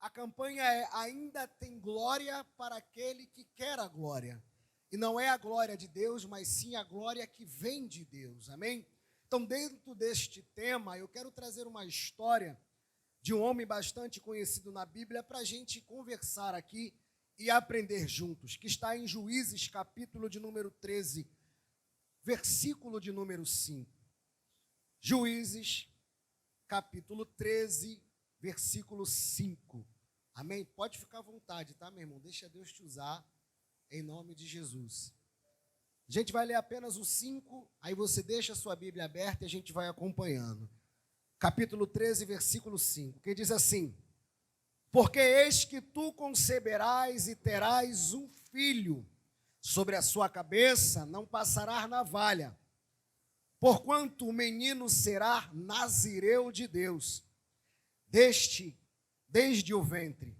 A campanha é: ainda tem glória para aquele que quer a glória. E não é a glória de Deus, mas sim a glória que vem de Deus. Amém? Então, dentro deste tema, eu quero trazer uma história de um homem bastante conhecido na Bíblia para a gente conversar aqui e aprender juntos, que está em Juízes, capítulo de número 13, versículo de número 5. Juízes, capítulo 13, versículo 5. Amém? Pode ficar à vontade, tá, meu irmão? Deixa Deus te usar, em nome de Jesus. A gente vai ler apenas o 5, aí você deixa a sua Bíblia aberta e a gente vai acompanhando. Capítulo 13, versículo 5, que diz assim: porque eis que tu conceberás e terás um filho, sobre a sua cabeça não passará navalha, porquanto o menino será nazireu de Deus, desde o ventre.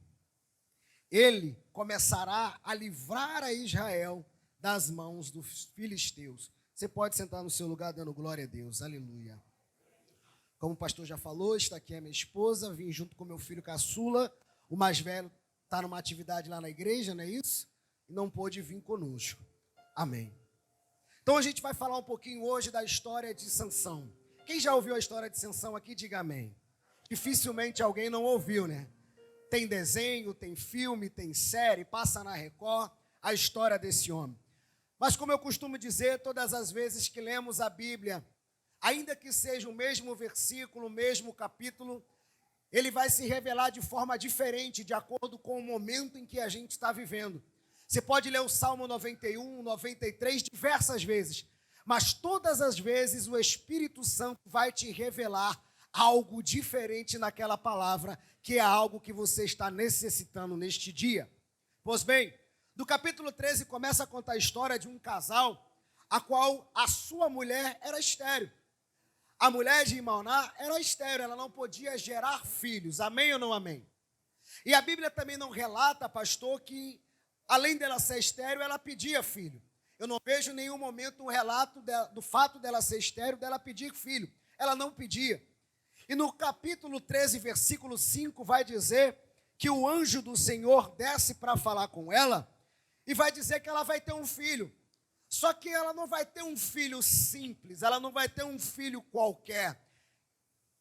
Ele começará a livrar a Israel das mãos dos filisteus. Você pode sentar no seu lugar dando glória a Deus, aleluia. Como o pastor já falou, está aqui a minha esposa, vim junto com meu filho caçula, o mais velho está numa atividade lá na igreja, não é isso? E não pôde vir conosco. Amém. Então a gente vai falar um pouquinho hoje da história de Sansão. Quem já ouviu a história de Sansão aqui, diga amém. Dificilmente alguém não ouviu, né? Tem desenho, tem filme, tem série, passa na Record, a história desse homem. Mas como eu costumo dizer, todas as vezes que lemos a Bíblia, ainda que seja o mesmo versículo, o mesmo capítulo, ele vai se revelar de forma diferente, de acordo com o momento em que a gente está vivendo. Você pode ler o Salmo 91, 93, diversas vezes, mas todas as vezes o Espírito Santo vai te revelar algo diferente naquela palavra, que é algo que você está necessitando neste dia. Pois bem, do capítulo 13 começa a contar a história de um casal, a qual a sua mulher era estéril. A mulher de Manoá era estéril, ela não podia gerar filhos, amém ou não amém? E a Bíblia também não relata, pastor, que além dela ser estéril, ela pedia filho. Eu não vejo em nenhum momento um relato do fato dela ser estéril, dela pedir filho. Ela não pedia. E no capítulo 13, versículo 5, vai dizer que o anjo do Senhor desce para falar com ela e vai dizer que ela vai ter um filho. Só que ela não vai ter um filho simples, ela não vai ter um filho qualquer.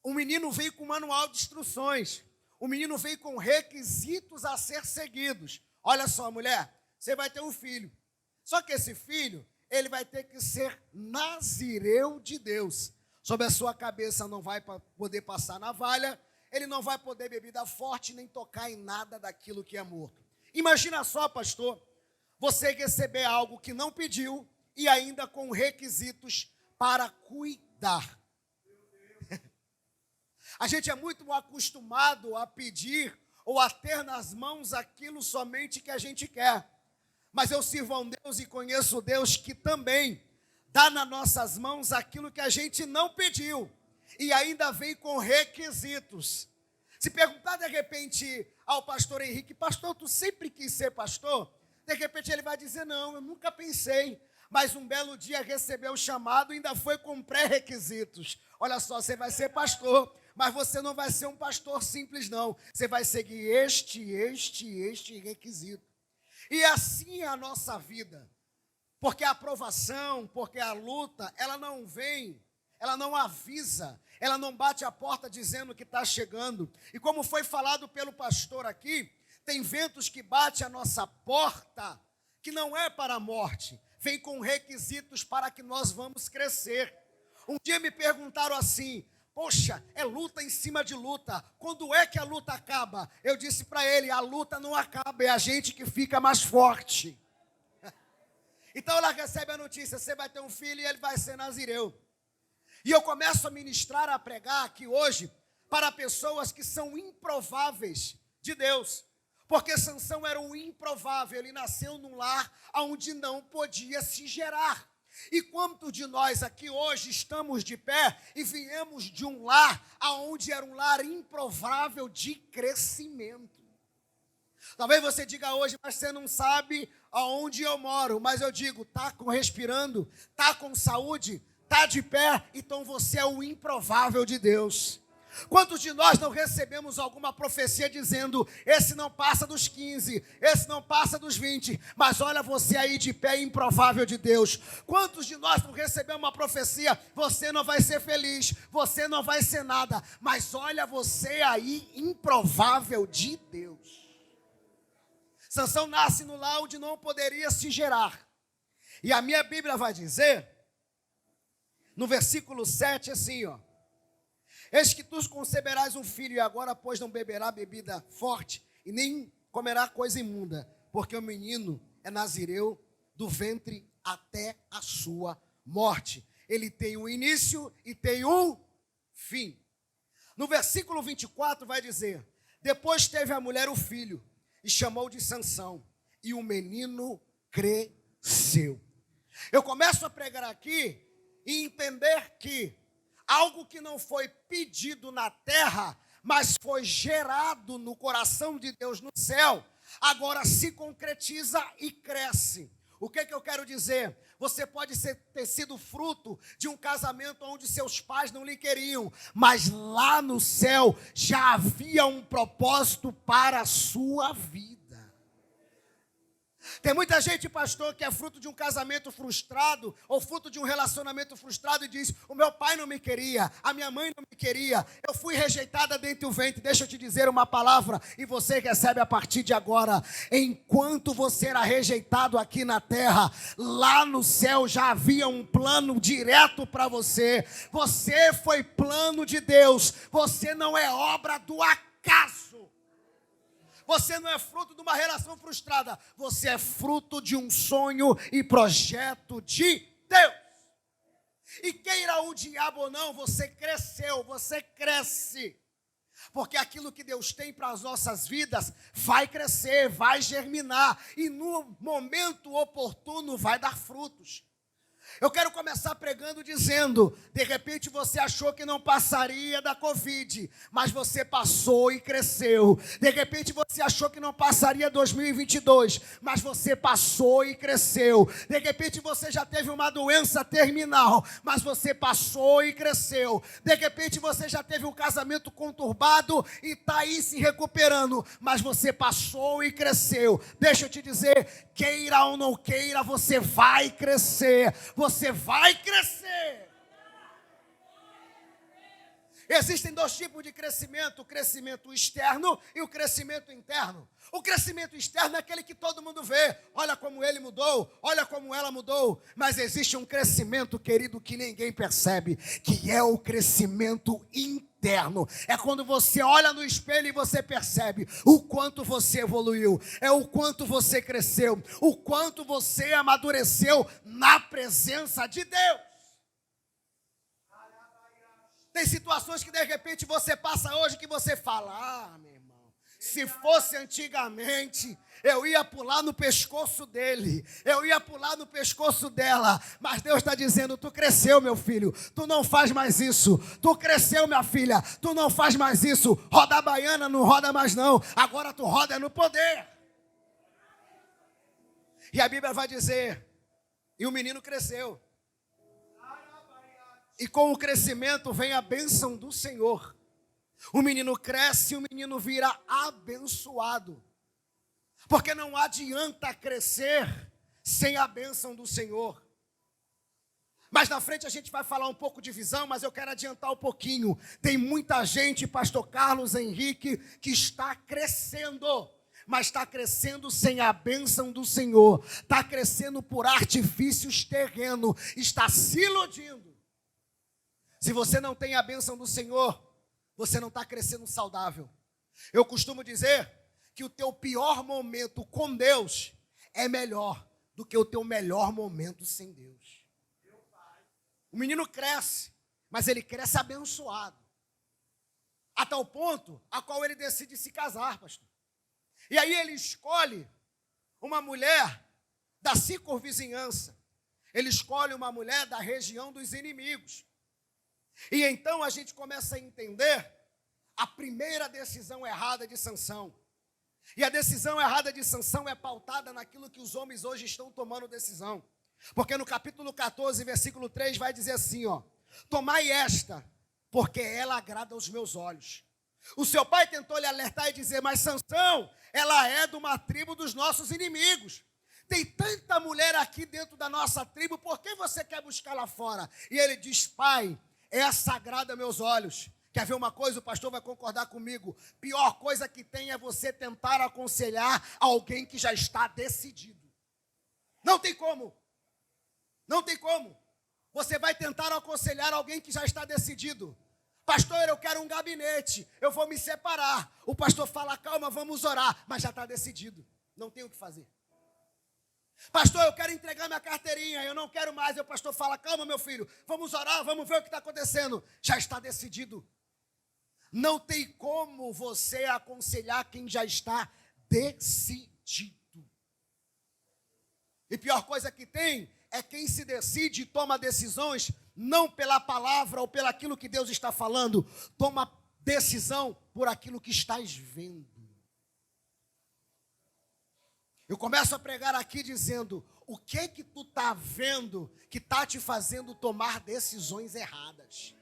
O menino veio com manual de instruções, o menino veio com requisitos a ser seguidos. Olha só, mulher, você vai ter um filho. Só que esse filho, ele vai ter que ser nazireu de Deus. Sobre a sua cabeça não vai poder passar navalha, ele não vai poder bebida forte, nem tocar em nada daquilo que é morto. Imagina só, pastor, você receber algo que não pediu e ainda com requisitos para cuidar. A gente é muito acostumado a pedir ou a ter nas mãos aquilo somente que a gente quer. Mas eu sirvo a um Deus e conheço Deus que também dá nas nossas mãos aquilo que a gente não pediu e ainda vem com requisitos. Se perguntar de repente ao pastor Henrique: pastor, tu sempre quis ser pastor? De repente ele vai dizer: não, eu nunca pensei, mas um belo dia recebeu o chamado e ainda foi com pré-requisitos. Olha só, você vai ser pastor, mas você não vai ser um pastor simples não, você vai seguir este requisito. E assim é a nossa vida. Porque a aprovação, porque a luta, ela não vem, ela não avisa, ela não bate a porta dizendo que está chegando. E como foi falado pelo pastor aqui, tem ventos que batem a nossa porta, que não é para a morte, vem com requisitos para que nós vamos crescer. Um dia me perguntaram assim: poxa, é luta em cima de luta, quando é que a luta acaba? Eu disse para ele: a luta não acaba, é a gente que fica mais forte. Então ela recebe a notícia: você vai ter um filho e ele vai ser nazireu. E eu começo a ministrar, a pregar aqui hoje para pessoas que são improváveis de Deus. Porque Sansão era um improvável, ele nasceu num lar onde não podia se gerar. E quantos de nós aqui hoje estamos de pé e viemos de um lar onde era um lar improvável de crescimento? Talvez você diga hoje: mas você não sabe aonde eu moro. Mas eu digo: está respirando, está com saúde, está de pé, então você é o improvável de Deus. Quantos de nós não recebemos alguma profecia dizendo, esse não passa dos 15, esse não passa dos 20, mas olha você aí de pé improvável de Deus. Quantos de nós não recebemos uma profecia, você não vai ser feliz, você não vai ser nada, mas olha você aí improvável de Deus. Sansão nasce no lar onde não poderia se gerar. E a minha Bíblia vai dizer, no versículo 7, assim, ó. Eis que tu conceberás um filho, e agora, pois, não beberá bebida forte, e nem comerá coisa imunda, porque o menino é nazireu do ventre até a sua morte. Ele tem um início e tem um fim. No versículo 24 vai dizer, depois teve a mulher o filho, e chamou de Sansão, e o menino cresceu. Eu começo a pregar aqui e entender que algo que não foi pedido na terra, mas foi gerado no coração de Deus no céu, agora se concretiza e cresce. O que eu quero dizer? Você pode ter sido fruto de um casamento onde seus pais não lhe queriam, mas lá no céu já havia um propósito para a sua vida. Tem muita gente, pastor, que é fruto de um casamento frustrado ou fruto de um relacionamento frustrado e diz, o meu pai não me queria, a minha mãe não me queria, eu fui rejeitada dentro do ventre. Deixa eu te dizer uma palavra e você recebe a partir de agora. Enquanto você era rejeitado aqui na terra, lá no céu já havia um plano direto para você. Você foi plano de Deus, você não é obra do acaso. Você não é fruto de uma relação frustrada. Você é fruto de um sonho e projeto de Deus. E queira o diabo ou não, você cresceu, você cresce. Porque aquilo que Deus tem para as nossas vidas vai crescer, vai germinar. E no momento oportuno vai dar frutos. Eu quero começar pregando dizendo, de repente você achou que não passaria da Covid, mas você passou e cresceu. De repente você achou que não passaria 2022, mas você passou e cresceu. De repente você já teve uma doença terminal, mas você passou e cresceu. De repente você já teve um casamento conturbado e está aí se recuperando, mas você passou e cresceu. Deixa eu te dizer, queira ou não queira, você vai crescer. Você vai crescer. Existem dois tipos de crescimento, o crescimento externo e o crescimento interno. O crescimento externo é aquele que todo mundo vê. Olha como ele mudou, olha como ela mudou. Mas existe um crescimento, querido, que ninguém percebe, que é o crescimento interno. É quando você olha no espelho e você percebe o quanto você evoluiu, é o quanto você cresceu, o quanto você amadureceu na presença de Deus. Tem situações que de repente você passa hoje que você fala, meu irmão, se fosse antigamente, eu ia pular no pescoço dele, eu ia pular no pescoço dela, mas Deus está dizendo, tu cresceu, meu filho, tu não faz mais isso, tu cresceu, minha filha, tu não faz mais isso, roda baiana não roda mais não, agora tu roda no poder. E a Bíblia vai dizer, e o menino cresceu. E com o crescimento vem a bênção do Senhor. O menino cresce e o menino vira abençoado. Porque não adianta crescer sem a bênção do Senhor. Mas na frente a gente vai falar um pouco de visão, mas eu quero adiantar um pouquinho. Tem muita gente, pastor Carlos Henrique, que está crescendo, mas está crescendo sem a bênção do Senhor. Está crescendo por artifícios terrenos, está se iludindo. Se você não tem a bênção do Senhor, você não está crescendo saudável. Eu costumo dizer que o teu pior momento com Deus é melhor do que o teu melhor momento sem Deus. O menino cresce, mas ele cresce abençoado. A tal ponto a qual ele decide se casar, pastor. E aí ele escolhe uma mulher da circunvizinhança. Ele escolhe uma mulher da região dos inimigos. E então a gente começa a entender a primeira decisão errada de Sansão. E a decisão errada de Sansão é pautada naquilo que os homens hoje estão tomando decisão. Porque no capítulo 14, versículo 3, vai dizer assim, ó. Tomai esta porque ela agrada aos meus olhos. O seu pai tentou lhe alertar e dizer, mas Sansão, ela é de uma tribo dos nossos inimigos. Tem tanta mulher aqui dentro da nossa tribo, por que você quer buscar lá fora? E ele diz, pai, essa agrada meus olhos. Quer ver uma coisa? O pastor vai concordar comigo. Pior coisa que tem é você tentar aconselhar alguém que já está decidido. Não tem como. Não tem como. Você vai tentar aconselhar alguém que já está decidido. Pastor, eu quero um gabinete, eu vou me separar. O pastor fala, calma, vamos orar, mas já está decidido. Não tem o que fazer. Pastor, eu quero entregar minha carteirinha, eu não quero mais. E o pastor fala, calma, meu filho, vamos orar, vamos ver o que está acontecendo. Já está decidido. Não tem como você aconselhar quem já está decidido. E pior coisa que tem é quem se decide e toma decisões não pela palavra ou pelo aquilo que Deus está falando, toma decisão por aquilo que estás vendo. Eu começo a pregar aqui dizendo, o que tu está vendo que está te fazendo tomar decisões erradas?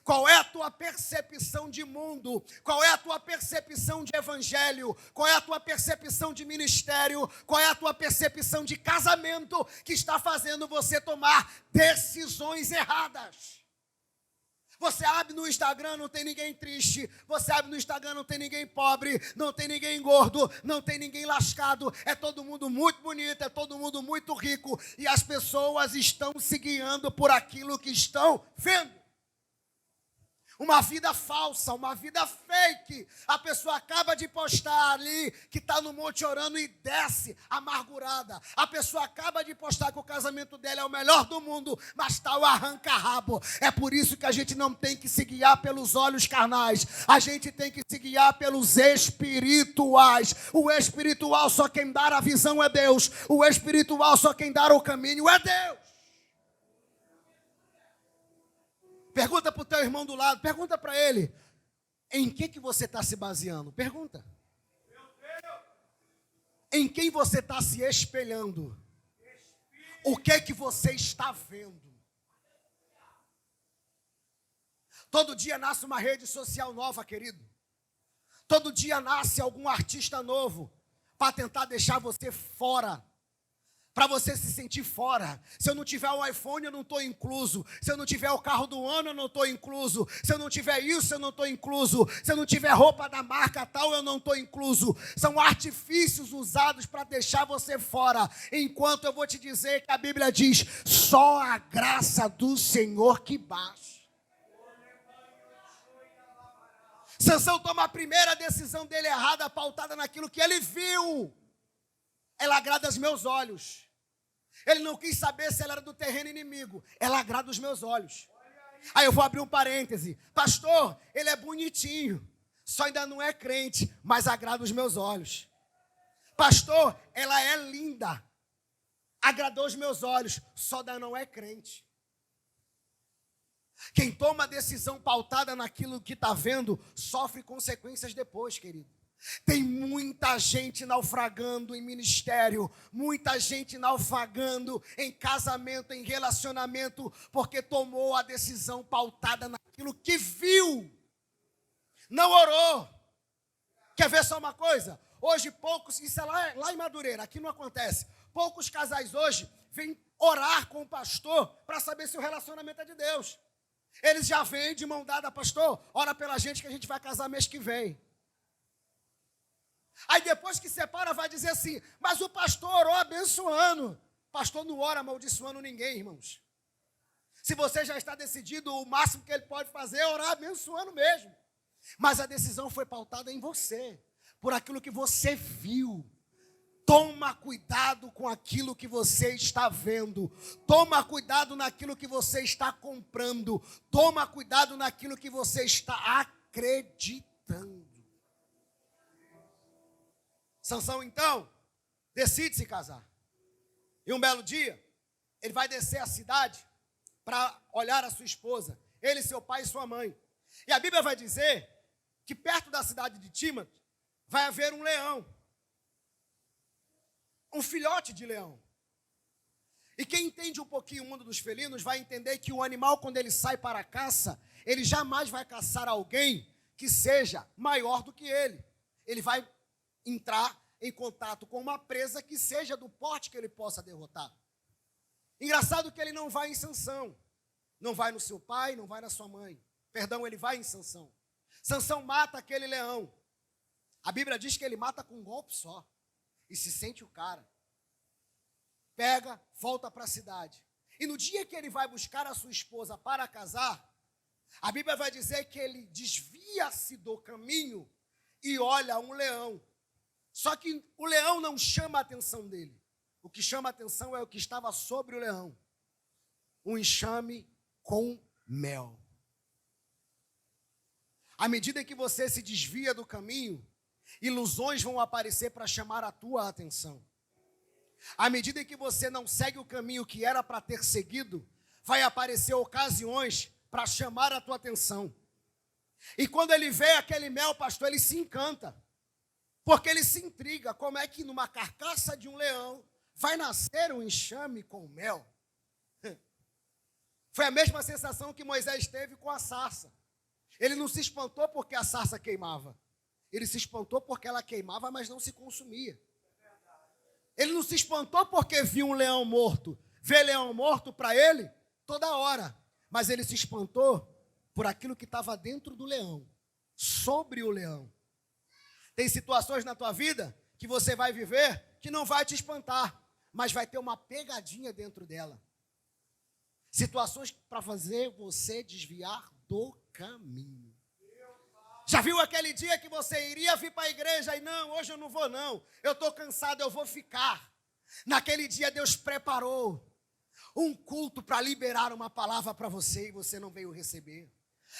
Qual é a tua percepção de mundo? Qual é a tua percepção de evangelho? Qual é a tua percepção de ministério? Qual é a tua percepção de casamento que está fazendo você tomar decisões erradas? Você abre no Instagram, não tem ninguém triste. Você abre no Instagram, não tem ninguém pobre. Não tem ninguém gordo. Não tem ninguém lascado. É todo mundo muito bonito. É todo mundo muito rico. E as pessoas estão se guiando por aquilo que estão vendo. Uma vida falsa, uma vida fake. A pessoa acaba de postar ali que está no monte orando e desce amargurada. A pessoa acaba de postar que o casamento dela é o melhor do mundo, mas está o arranca-rabo. É por isso que a gente não tem que se guiar pelos olhos carnais. A gente tem que se guiar pelos espirituais. O espiritual só quem dá a visão é Deus. O espiritual só quem dá o caminho é Deus. Pergunta para o teu irmão do lado, pergunta para ele, em que você está se baseando? Pergunta. Em quem você está se espelhando? O que você está vendo? Todo dia nasce uma rede social nova, querido. Todo dia nasce algum artista novo para tentar deixar você fora. Para você se sentir fora. Se eu não tiver o iPhone, eu não estou incluso. Se eu não tiver o carro do ano, eu não estou incluso. Se eu não tiver isso, eu não estou incluso. Se eu não tiver roupa da marca tal, eu não estou incluso. São artifícios usados para deixar você fora. Enquanto eu vou te dizer que a Bíblia diz, só a graça do Senhor que basta. Sansão toma a primeira decisão dele errada, pautada naquilo que ele viu. Ela agrada aos meus olhos. Ele não quis saber se ela era do terreno inimigo. Ela agrada os meus olhos. Aí eu vou abrir um parêntese. Pastor, ele é bonitinho. Só ainda não é crente, mas agrada os meus olhos. Pastor, ela é linda. Agradou os meus olhos. Só ainda não é crente. Quem toma decisão pautada naquilo que está vendo, sofre consequências depois, querido. Tem muita gente naufragando em ministério, muita gente naufragando em casamento, em relacionamento, porque tomou a decisão pautada naquilo que viu, não orou. Quer ver só uma coisa? Hoje poucos, isso é lá em Madureira, aqui não acontece, poucos casais hoje vêm orar com o pastor para saber se o relacionamento é de Deus. Eles já vêm de mão dada, pastor, ora pela gente que a gente vai casar mês que vem. Aí depois que separa vai dizer assim, mas o pastor orou abençoando. Pastor não ora amaldiçoando ninguém, irmãos. Se você já está decidido, o máximo que ele pode fazer é orar abençoando mesmo. Mas a decisão foi pautada em você, por aquilo que você viu. Toma cuidado com aquilo que você está vendo. Toma cuidado naquilo que você está comprando. Toma cuidado naquilo que você está acreditando. Sansão, então, decide se casar. E um belo dia, ele vai descer a cidade para olhar a sua esposa. Ele, seu pai e sua mãe. E a Bíblia vai dizer que perto da cidade de Tímato vai haver um leão. Um filhote de leão. E quem entende um pouquinho o mundo dos felinos vai entender que o animal, quando ele sai para a caça, ele jamais vai caçar alguém que seja maior do que ele. Ele vai entrar em contato com uma presa que seja do porte que ele possa derrotar. Engraçado que ele não vai em Sansão. Não vai no seu pai, não vai na sua mãe. Perdão, ele vai em Sansão. Sansão mata aquele leão. A Bíblia diz que ele mata com um golpe só. E se sente o cara. Pega, volta para a cidade. E no dia que ele vai buscar a sua esposa para casar, a Bíblia vai dizer que ele desvia-se do caminho e olha um leão. Só que o leão não chama a atenção dele. O que chama a atenção é o que estava sobre o leão. Um enxame com mel. À medida que você se desvia do caminho, ilusões vão aparecer para chamar a tua atenção. À medida que você não segue o caminho que era para ter seguido, vai aparecer ocasiões para chamar a tua atenção. E quando ele vê aquele mel, pastor, ele se encanta. Porque ele se intriga, como é que numa carcaça de um leão vai nascer um enxame com mel? Foi a mesma sensação que Moisés teve com a sarça. Ele não se espantou porque a sarça queimava. Ele se espantou porque ela queimava, mas não se consumia. Ele não se espantou porque viu um leão morto. Ver leão morto para ele, toda hora. Mas ele se espantou por aquilo que estava dentro do leão, sobre o leão. Tem situações na tua vida que você vai viver que não vai te espantar, mas vai ter uma pegadinha dentro dela. Situações para fazer você desviar do caminho. Já viu aquele dia que você iria vir para a igreja e não, hoje eu não vou não, eu estou cansado, eu vou ficar. Naquele dia Deus preparou um culto para liberar uma palavra para você e você não veio receber.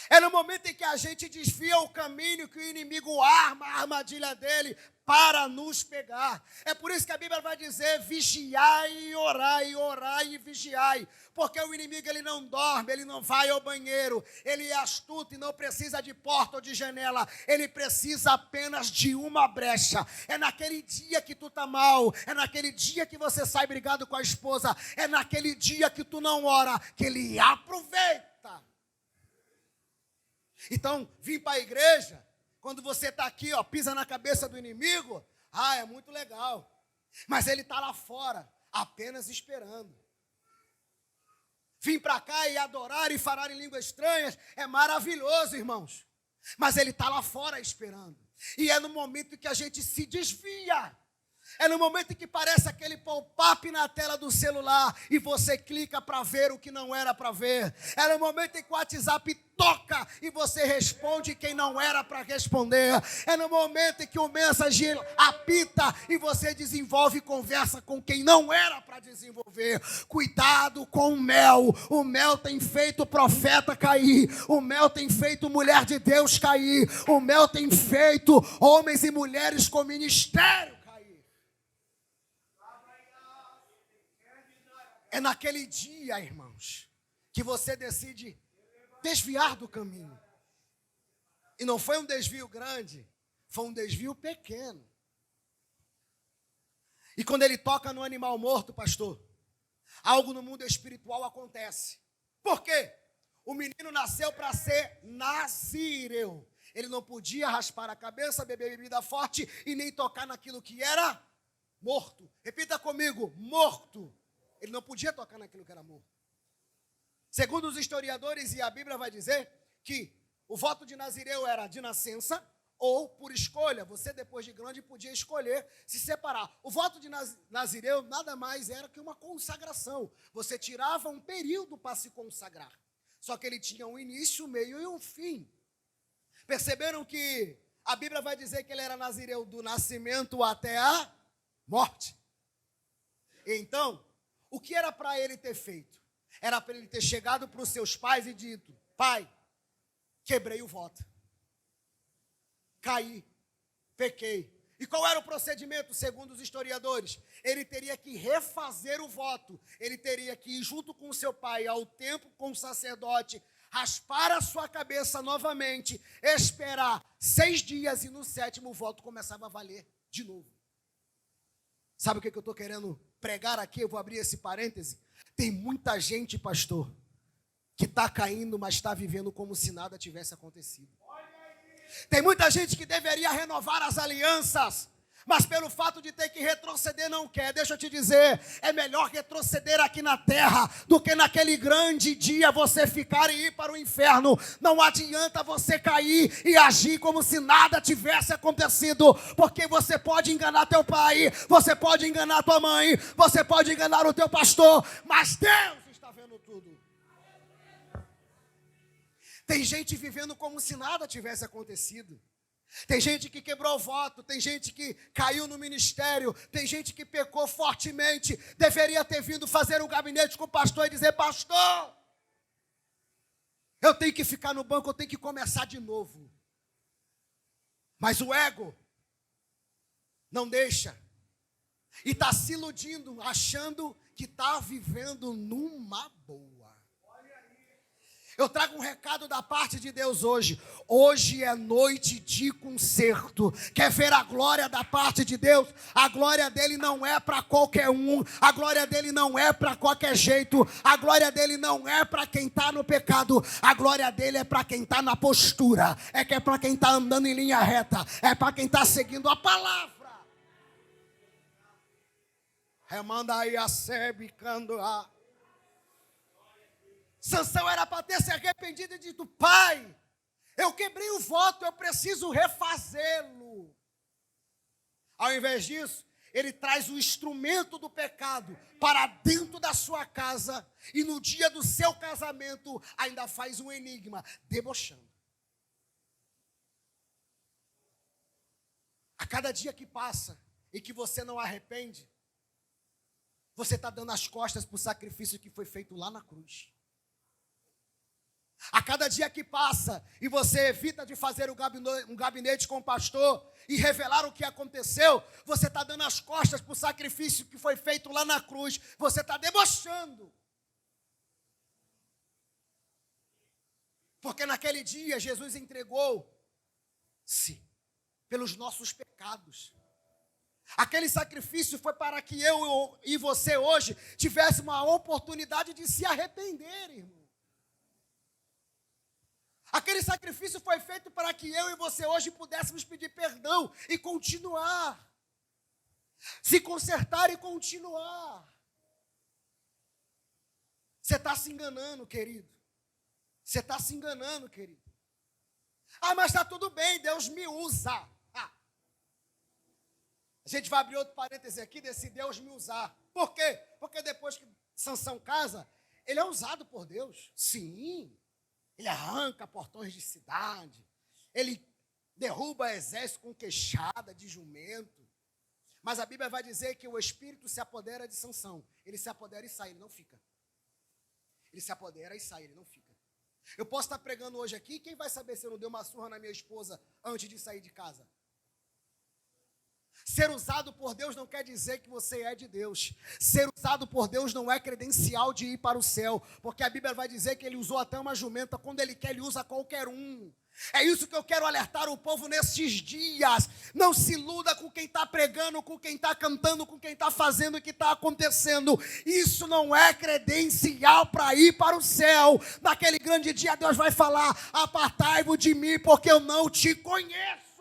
É no momento em que a gente desvia o caminho que o inimigo arma a armadilha dele para nos pegar. É por isso que a Bíblia vai dizer, vigiai e orai e vigiai. Porque o inimigo ele não dorme, ele não vai ao banheiro, ele é astuto e não precisa de porta ou de janela, ele precisa apenas de uma brecha. É naquele dia que tu tá mal, é naquele dia que você sai brigado com a esposa, é naquele dia que tu não ora, que ele aproveita. Então, vir para a igreja, quando você está aqui, ó, pisa na cabeça do inimigo, é muito legal. Mas ele está lá fora, apenas esperando. Vir para cá e adorar e falar em línguas estranhas é maravilhoso, irmãos. Mas ele está lá fora esperando. E é no momento que a gente se desvia. É no momento que parece aquele pop-up na tela do celular e você clica para ver o que não era para ver. É no momento em que o WhatsApp toca e você responde quem não era para responder. É no momento em que o mensageiro apita e você desenvolve conversa com quem não era para desenvolver. Cuidado com o mel. O mel tem feito profeta cair. O mel tem feito mulher de Deus cair. O mel tem feito homens e mulheres com ministério. É naquele dia, irmãos, que você decide desviar do caminho. E não foi um desvio grande, foi um desvio pequeno. E quando ele toca no animal morto, pastor, algo no mundo espiritual acontece. Por quê? O menino nasceu para ser nazireu. Ele não podia raspar a cabeça, beber bebida forte e nem tocar naquilo que era morto. Repita comigo, morto. Ele não podia tocar naquilo que era morto. Segundo os historiadores, e a Bíblia vai dizer, que o voto de nazireu era de nascença ou por escolha. Você, depois de grande, podia escolher se separar. O voto de nazireu nada mais era que uma consagração. Você tirava um período para se consagrar. Só que ele tinha um início, um meio e um fim. Perceberam que a Bíblia vai dizer que ele era nazireu do nascimento até a morte. Então, o que era para ele ter feito? Era para ele ter chegado para os seus pais e dito, pai, quebrei o voto. Caí, pequei. E qual era o procedimento, segundo os historiadores? Ele teria que refazer o voto. Ele teria que ir junto com o seu pai ao templo com o sacerdote, raspar a sua cabeça novamente, esperar 6 dias e no 7º o voto começava a valer de novo. Sabe o que eu estou querendo pregar aqui? Eu vou abrir esse parêntese. Tem muita gente, pastor, que está caindo, mas está vivendo como se nada tivesse acontecido. Tem muita gente que deveria renovar as alianças, mas pelo fato de ter que retroceder não quer. Deixa eu te dizer, é melhor retroceder aqui na terra do que naquele grande dia você ficar e ir para o inferno. Não adianta você cair e agir como se nada tivesse acontecido, porque você pode enganar teu pai, você pode enganar tua mãe, você pode enganar o teu pastor, mas Deus está vendo tudo. Tem gente vivendo como se nada tivesse acontecido. Tem gente que quebrou o voto, tem gente que caiu no ministério, tem gente que pecou fortemente, deveria ter vindo fazer um gabinete com o pastor e dizer: pastor, eu tenho que ficar no banco, eu tenho que começar de novo. Mas o ego não deixa, e está se iludindo, achando que está vivendo numa boa. Eu trago um recado da parte de Deus hoje. Hoje é noite de concerto. Quer ver a glória da parte de Deus? A glória dele não é para qualquer um. A glória dele não é para qualquer jeito. A glória dele não é para quem está no pecado. A glória dele é para quem está na postura. É para quem está andando em linha reta. É para quem está seguindo a palavra. Remanda aí a sebicando a... Sansão era para ter se arrependido e dito: pai, eu quebrei o voto, eu preciso refazê-lo. Ao invés disso, ele traz o instrumento do pecado para dentro da sua casa e no dia do seu casamento ainda faz um enigma, debochando. A cada dia que passa e que você não arrepende, você está dando as costas para o sacrifício que foi feito lá na cruz. A cada dia que passa e você evita de fazer um gabinete com o pastor e revelar o que aconteceu, você está dando as costas para o sacrifício que foi feito lá na cruz. Você está debochando. Porque naquele dia Jesus entregou-se pelos nossos pecados. Aquele sacrifício foi para que eu e você hoje tivesse uma oportunidade de se arrepender, irmão. Aquele sacrifício foi feito para que eu e você hoje pudéssemos pedir perdão e continuar. Se consertar e continuar. Você está se enganando, querido. Você está se enganando, querido. Ah, mas está tudo bem, Deus me usa. A gente vai abrir outro parêntese aqui desse Deus me usar. Por quê? Porque depois que Sansão casa, ele é usado por Deus. Sim. Ele arranca portões de cidade. Ele derruba exército com queixada de jumento. Mas a Bíblia vai dizer que o espírito se apodera de Sansão. Ele se apodera e sai, ele não fica. Ele se apodera e sai, ele não fica. Eu posso estar pregando hoje aqui, quem vai saber se eu não dei uma surra na minha esposa antes de sair de casa? Ser usado por Deus não quer dizer que você é de Deus. Ser usado por Deus não é credencial de ir para o céu, porque a Bíblia vai dizer que ele usou até uma jumenta. Quando ele quer, ele usa qualquer um. É isso que eu quero alertar o povo nesses dias. Não se iluda com quem está pregando, com quem está cantando, com quem está fazendo o que está acontecendo. Isso não é credencial para ir para o céu. Naquele grande dia Deus vai falar: apartai-vos de mim, porque eu não te conheço.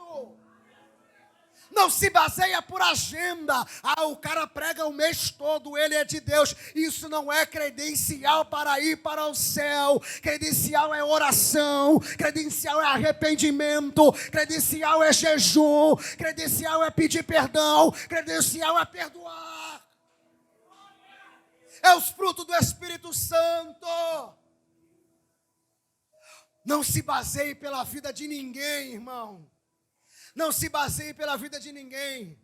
Não se baseia por agenda. Ah, o cara prega o mês todo, ele é de Deus. Isso não é credencial para ir para o céu. Credencial é oração, credencial é arrependimento, credencial é jejum, credencial é pedir perdão, credencial é perdoar. É os frutos do Espírito Santo. Não se baseie pela vida de ninguém, irmão. Não se baseie pela vida de ninguém.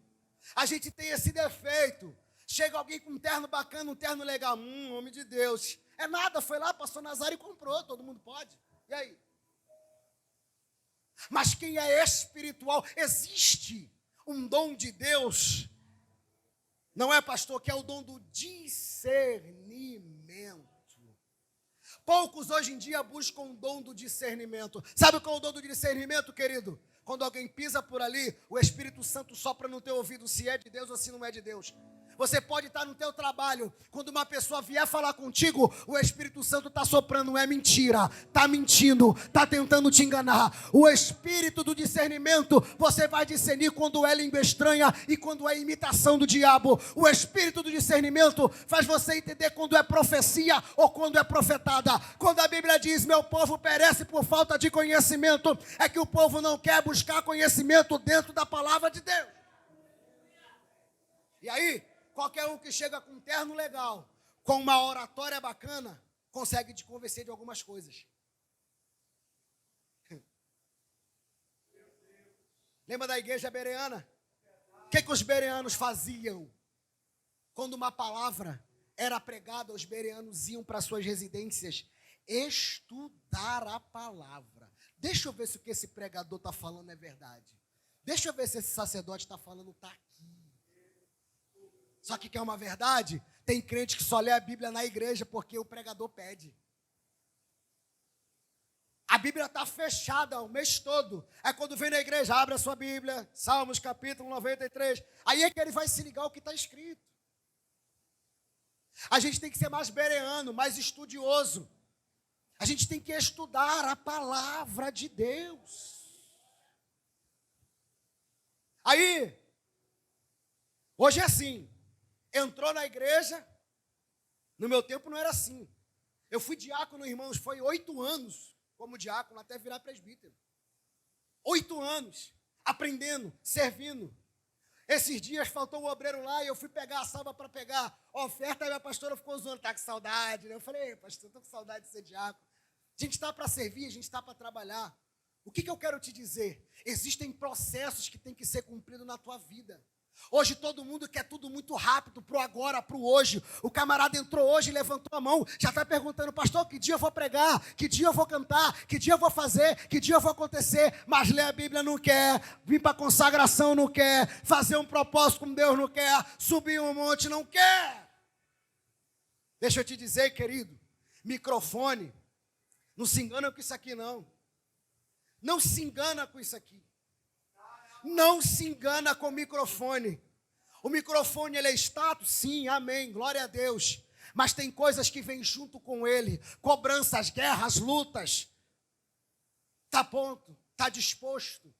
A gente tem esse defeito. Chega alguém com um terno bacana, um terno legal. Homem de Deus. É nada, foi lá, pastor Nazário e comprou. Todo mundo pode. E aí? Mas quem é espiritual, existe um dom de Deus. Não é, pastor, que é o dom do discernimento. Poucos hoje em dia buscam o dom do discernimento. Sabe qual é o dom do discernimento, querido? Quando alguém pisa por ali, o Espírito Santo sopra no teu ouvido se é de Deus ou se não é de Deus. Você pode estar no teu trabalho, quando uma pessoa vier falar contigo, o Espírito Santo está soprando, não é mentira, está mentindo, está tentando te enganar. O Espírito do discernimento, você vai discernir quando é língua estranha e quando é imitação do diabo. O Espírito do discernimento faz você entender quando é profecia ou quando é profetada. Quando a Bíblia diz, meu povo perece por falta de conhecimento, é que o povo não quer buscar conhecimento dentro da palavra de Deus. E aí, qualquer um que chega com um terno legal, com uma oratória bacana, consegue te convencer de algumas coisas. Lembra da igreja bereana? O que os bereanos faziam? Quando uma palavra era pregada, os bereanos iam para suas residências estudar a palavra. Deixa eu ver se o que esse pregador está falando é verdade. Deixa eu ver se esse sacerdote está falando está aqui. Só que quer uma verdade? Tem crente que só lê a Bíblia na igreja porque o pregador pede. A Bíblia está fechada o mês todo. É quando vem na igreja, abre a sua Bíblia, Salmos capítulo 93. Aí é que ele vai se ligar ao que está escrito. A gente tem que ser mais bereano, mais estudioso. A gente tem que estudar a palavra de Deus. Aí, hoje é assim. Entrou na igreja, no meu tempo não era assim. Eu fui diácono, irmãos, foi 8 anos como diácono, até virar presbítero. 8 anos, aprendendo, servindo. Esses dias faltou um obreiro lá e eu fui pegar a salva para pegar a oferta, e a pastora ficou zoando, tá com saudade, né? Eu falei, pastor, estou com saudade de ser diácono. A gente está para servir, a gente está para trabalhar. O que eu quero te dizer? Existem processos que têm que ser cumpridos na tua vida. Hoje todo mundo quer tudo muito rápido, pro agora, pro hoje. O camarada entrou hoje e levantou a mão, já está perguntando, pastor, que dia eu vou pregar, que dia eu vou cantar, que dia eu vou fazer, que dia eu vou acontecer, mas ler a Bíblia não quer, vir para a consagração não quer, fazer um propósito com Deus não quer, subir um monte não quer. Deixa eu te dizer, querido, microfone, não se engana com isso aqui não. Não se engana com isso aqui. Não se engana com o microfone. O microfone, ele é status? Sim, amém, glória a Deus. Mas tem coisas que vêm junto com ele. Cobranças, guerras, lutas. Está pronto, está disposto.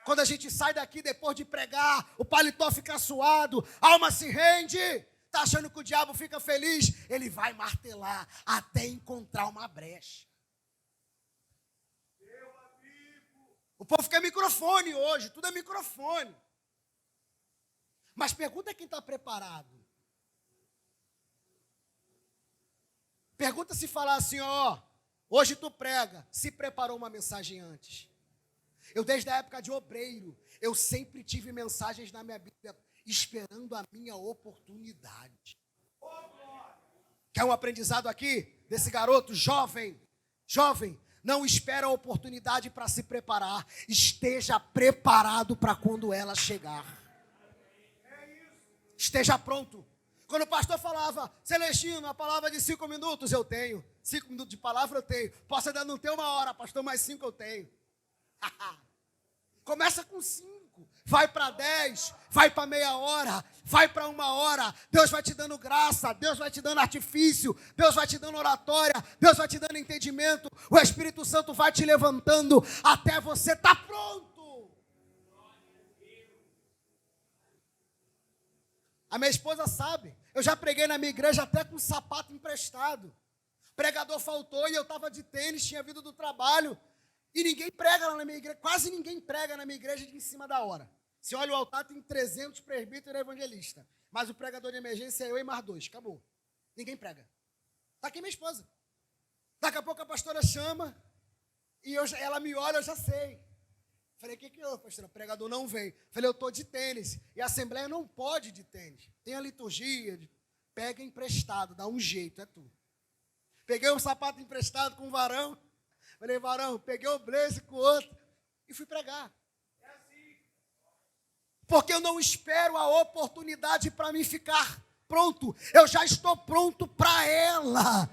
Quando a gente sai daqui depois de pregar, o paletó fica suado, a alma se rende. Está achando que o diabo fica feliz? Ele vai martelar até encontrar uma brecha. O povo quer microfone hoje, tudo é microfone. Mas pergunta quem está preparado. Pergunta se falar assim, ó, hoje tu prega, se preparou uma mensagem antes. Eu desde a época de obreiro, eu sempre tive mensagens na minha Bíblia, esperando a minha oportunidade. Quer um aprendizado aqui desse garoto jovem? Jovem. Não espera a oportunidade para se preparar. Esteja preparado para quando ela chegar. Esteja pronto. Quando o pastor falava, Celestino, a palavra de 5 minutos eu tenho. 5 minutos de palavra eu tenho. Posso ainda não ter 1 hora, pastor, mas 5 eu tenho. Começa com 5. Vai para 10, vai para meia hora, vai para 1 hora. Deus vai te dando graça, Deus vai te dando artifício, Deus vai te dando oratória, Deus vai te dando entendimento. O Espírito Santo vai te levantando até você estar pronto. A minha esposa sabe, eu já preguei na minha igreja até com sapato emprestado. O pregador faltou e eu estava de tênis, tinha vindo do trabalho. E ninguém prega lá na minha igreja, quase ninguém prega na minha igreja de em cima da hora. Se olha o altar, tem 300 presbíteros e evangelistas. Mas o pregador de emergência é eu e mais 2, acabou. Ninguém prega. Está aqui minha esposa. Daqui a pouco a pastora chama e ela me olha, eu já sei. Falei, o que houve, pastora? O pregador não veio. Falei, eu estou de tênis. E a assembleia não pode de tênis. Tem a liturgia, pega emprestado, dá um jeito, é tu. Peguei um sapato emprestado com um varão. Falei, varão, peguei o blazer com o outro e fui pregar. É assim. Porque eu não espero a oportunidade para mim ficar pronto. Eu já estou pronto para ela.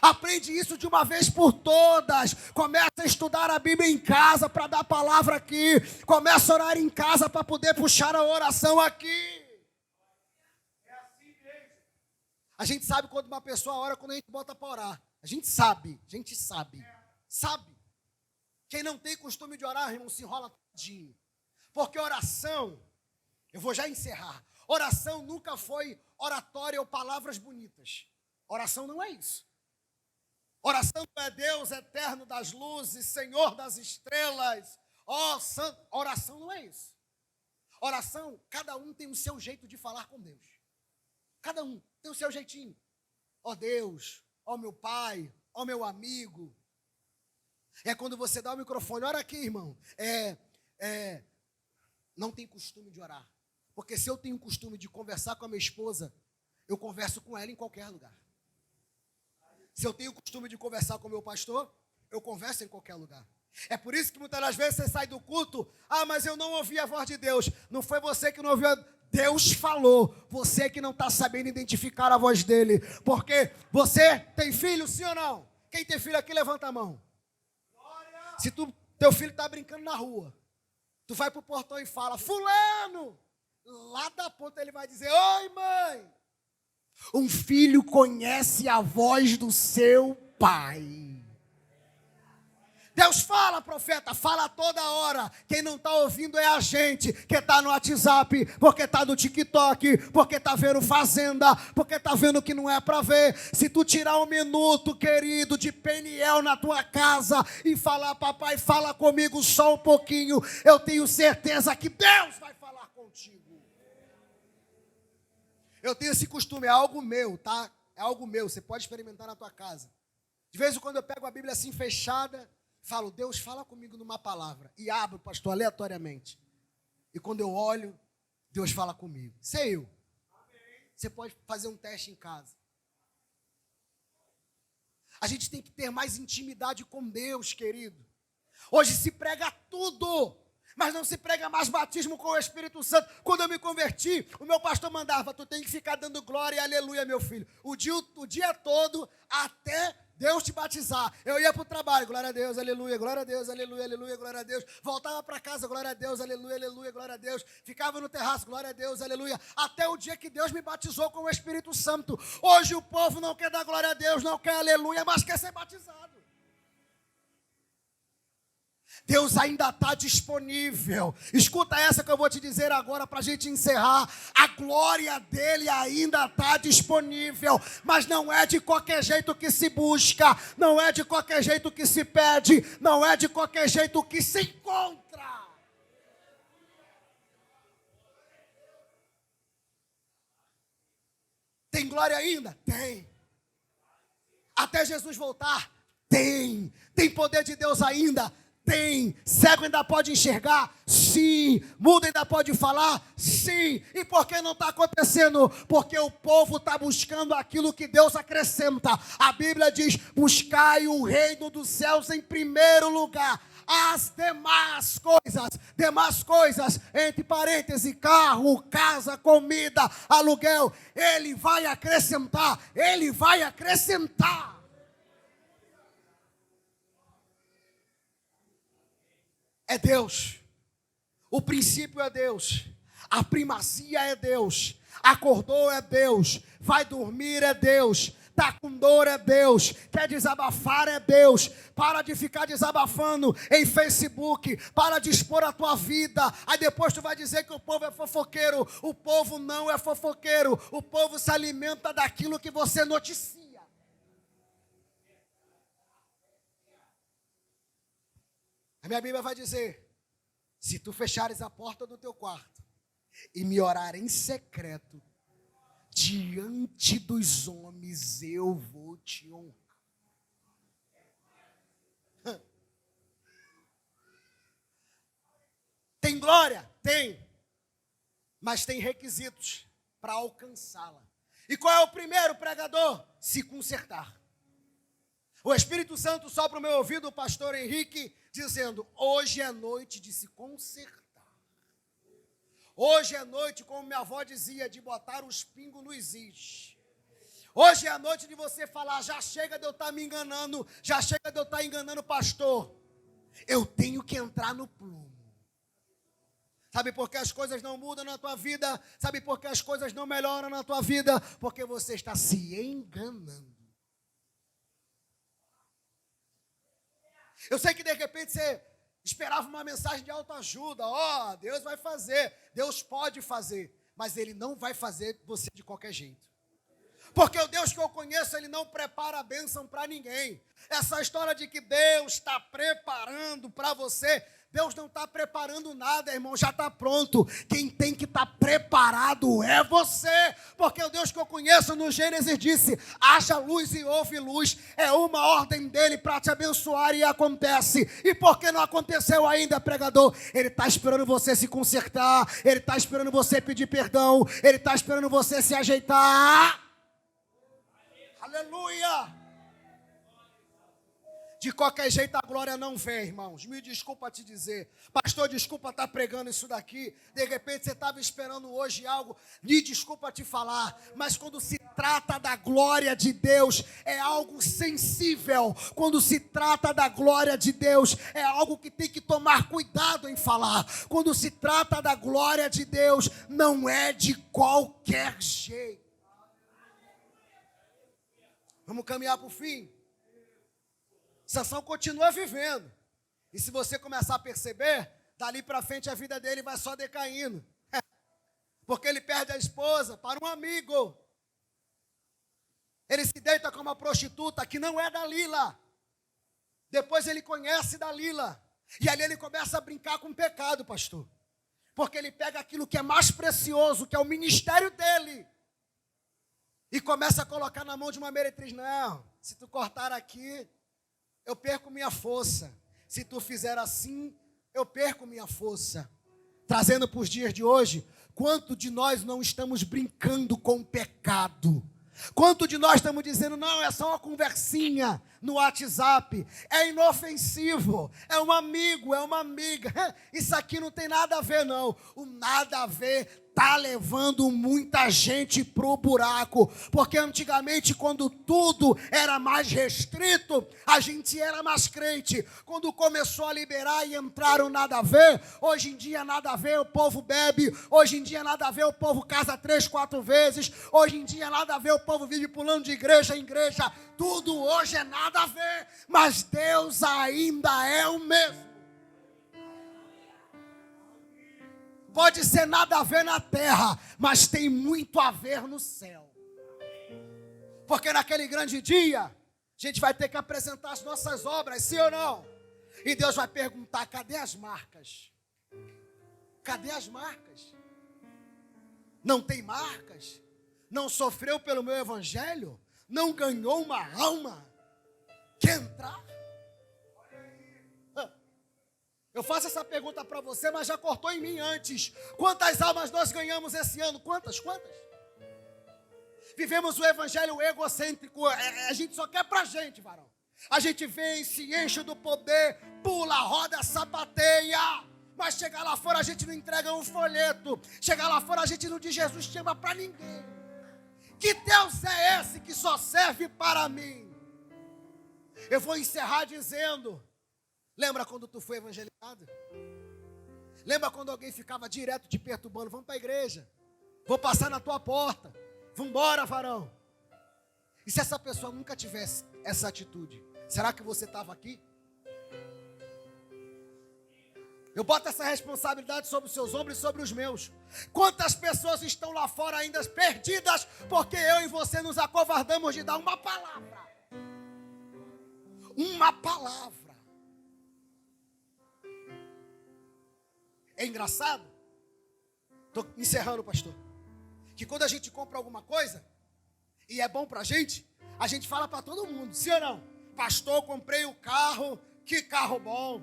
Aprende isso de uma vez por todas. Começa a estudar a Bíblia em casa para dar palavra aqui. Começa a orar em casa para poder puxar a oração aqui. A gente sabe quando uma pessoa ora, quando a gente bota para orar. A gente sabe. Sabe. Quem não tem costume de orar, irmão, se enrola todinho. Porque oração, eu vou já encerrar. Oração nunca foi oratória ou palavras bonitas. Oração não é isso. Oração não é Deus eterno das luzes, Senhor das estrelas. Ó, santo. Oração não é isso. Oração, cada um tem o seu jeito de falar com Deus. Cada um tem o seu jeitinho. Ó Deus, ó meu pai, ó meu amigo. É quando você dá o microfone, ora aqui, irmão. Não tem costume de orar. Porque se eu tenho costume de conversar com a minha esposa, eu converso com ela em qualquer lugar. Se eu tenho costume de conversar com o meu pastor, eu converso em qualquer lugar. É por isso que muitas das vezes você sai do culto, mas eu não ouvi a voz de Deus. Não foi você que não ouviu, Deus falou. Você que não está sabendo identificar a voz dele. Porque você tem filho, sim ou não? Quem tem filho aqui, levanta a mão. Se teu filho está brincando na rua, tu vai para o portão e fala, fulano, lá da ponta ele vai dizer, oi mãe. Um filho conhece a voz do seu pai. Deus fala, profeta, fala toda hora. Quem não está ouvindo é a gente, que está no WhatsApp, porque está no TikTok, porque está vendo Fazenda, porque está vendo que não é para ver. Se tu tirar um minuto, querido, de Peniel na tua casa e falar, papai, fala comigo só um pouquinho, eu tenho certeza que Deus vai falar contigo. Eu tenho esse costume, é algo meu, tá? É algo meu, você pode experimentar na tua casa. De vez em quando eu pego a Bíblia assim fechada, falo, Deus, fala comigo numa palavra. E abro, pastor, aleatoriamente. E quando eu olho, Deus fala comigo. Sei eu. Você pode fazer um teste em casa. A gente tem que ter mais intimidade com Deus, querido. Hoje se prega tudo, mas não se prega mais batismo com o Espírito Santo. Quando eu me converti, o meu pastor mandava, tu tem que ficar dando glória e aleluia, meu filho. O dia todo, até Deus te batizar. Eu ia para o trabalho, glória a Deus, aleluia, glória a Deus, aleluia, aleluia, glória a Deus. Voltava para casa, glória a Deus, aleluia, aleluia, glória a Deus. Ficava no terraço, glória a Deus, aleluia. Até o dia que Deus me batizou com o Espírito Santo. Hoje o povo não quer dar glória a Deus, não quer aleluia, mas quer ser batizado. Deus ainda está disponível. Escuta essa que eu vou te dizer agora para a gente encerrar. A glória dele ainda está disponível, mas não é de qualquer jeito que se busca, não é de qualquer jeito que se pede, não é de qualquer jeito que se encontra. Tem glória ainda? Tem. Até Jesus voltar? Tem. Tem poder de Deus ainda? Tem. Cego ainda pode enxergar? Sim. Mudo ainda pode falar? Sim. E por que não está acontecendo? Porque o povo está buscando aquilo que Deus acrescenta. A Bíblia diz, buscai o reino dos céus em primeiro lugar. As demais coisas, entre parênteses, carro, casa, comida, aluguel, Ele vai acrescentar. É Deus, o princípio é Deus, a primazia é Deus, acordou é Deus, vai dormir é Deus, está com dor é Deus, quer desabafar é Deus. Para de ficar desabafando em Facebook, para de expor a tua vida, aí depois tu vai dizer que o povo é fofoqueiro. O povo não é fofoqueiro, o povo se alimenta daquilo que você noticia. A minha Bíblia vai dizer, se tu fechares a porta do teu quarto e me orar em secreto, diante dos homens eu vou te honrar. Tem glória? Tem. Mas tem requisitos para alcançá-la. E qual é o primeiro, pregador? Se consertar. O Espírito Santo sopra o meu ouvido, o pastor Henrique, dizendo, hoje é noite de se consertar. Hoje é noite, como minha avó dizia, de botar os pingos nos is. Hoje é a noite de você falar, já chega de eu estar me enganando, já chega de eu estar enganando o pastor. Eu tenho que entrar no plumo. Sabe por que as coisas não mudam na tua vida? Sabe por que as coisas não melhoram na tua vida? Porque você está se enganando. Eu sei que de repente você esperava uma mensagem de autoajuda. Ó, Deus vai fazer, Deus pode fazer, mas Ele não vai fazer você de qualquer jeito. Porque o Deus que eu conheço, Ele não prepara a bênção para ninguém. Essa história de que Deus está preparando para você, Deus não está preparando nada, irmão, já está pronto. Quem tem que estar preparado é você. Porque o Deus que eu conheço no Gênesis disse, haja luz e houve luz. É uma ordem dele para te abençoar e acontece. E por que não aconteceu ainda, pregador? Ele está esperando você se consertar, Ele está esperando você pedir perdão, Ele está esperando você se ajeitar. Aleluia! De qualquer jeito a glória não vem, irmãos. Me desculpa te dizer. Pastor, desculpa estar pregando isso daqui. De repente você estava esperando hoje algo. Me desculpa te falar. Mas quando se trata da glória de Deus, é algo sensível. Quando se trata da glória de Deus, é algo que tem que tomar cuidado em falar. Quando se trata da glória de Deus, não é de qualquer jeito. Vamos caminhar para o fim. Sansão continua vivendo. E se você começar a perceber, dali para frente a vida dele vai só decaindo. Porque ele perde a esposa para um amigo. Ele se deita com uma prostituta que não é Dalila. Depois ele conhece Dalila. E ali ele começa a brincar com o pecado, pastor. Porque ele pega aquilo que é mais precioso, que é o ministério dele. E começa a colocar na mão de uma meretriz. Não, se tu cortar aqui, eu perco minha força. Se tu fizer assim, eu perco minha força. Trazendo para os dias de hoje, quanto de nós não estamos brincando com o pecado? Quanto de nós estamos dizendo, não, é só uma conversinha no WhatsApp, é inofensivo, é um amigo, é uma amiga, isso aqui não tem nada a ver não, o nada a ver está levando muita gente para o buraco, porque antigamente quando tudo era mais restrito, a gente era mais crente, quando começou a liberar e entraram nada a ver, hoje em dia nada a ver, o povo bebe, hoje em dia nada a ver, o povo casa 3, 4 vezes, hoje em dia nada a ver, o povo vive pulando de igreja em igreja, tudo hoje é nada a ver, mas Deus ainda é o mesmo. Pode ser nada a ver na terra, mas tem muito a ver no céu. Porque naquele grande dia, a gente vai ter que apresentar as nossas obras, sim ou não? E Deus vai perguntar, cadê as marcas? Cadê as marcas? Não tem marcas? Não sofreu pelo meu evangelho? Não ganhou uma alma? Quer entrar? Eu faço essa pergunta para você, mas já cortou em mim antes. Quantas almas nós ganhamos esse ano? Quantas? Vivemos o evangelho egocêntrico. A gente só quer pra gente, varão. A gente vem, se enche do poder, pula, roda, sapateia. Mas chegar lá fora a gente não entrega um folheto. Chegar lá fora a gente não diz Jesus te ama para ninguém. Que Deus é esse que só serve para mim? Eu vou encerrar dizendo... Lembra quando tu foi evangelizado? Lembra quando alguém ficava direto te perturbando? Vamos para a igreja. Vou passar na tua porta. Vamos embora, varão. E se essa pessoa nunca tivesse essa atitude? Será que você estava aqui? Eu boto essa responsabilidade sobre os seus ombros e sobre os meus. Quantas pessoas estão lá fora ainda perdidas porque eu e você nos acovardamos de dar uma palavra? Uma palavra. É engraçado, estou encerrando, pastor, que quando a gente compra alguma coisa, e é bom para a gente fala para todo mundo, sim ou não? Pastor, comprei o carro, que carro bom.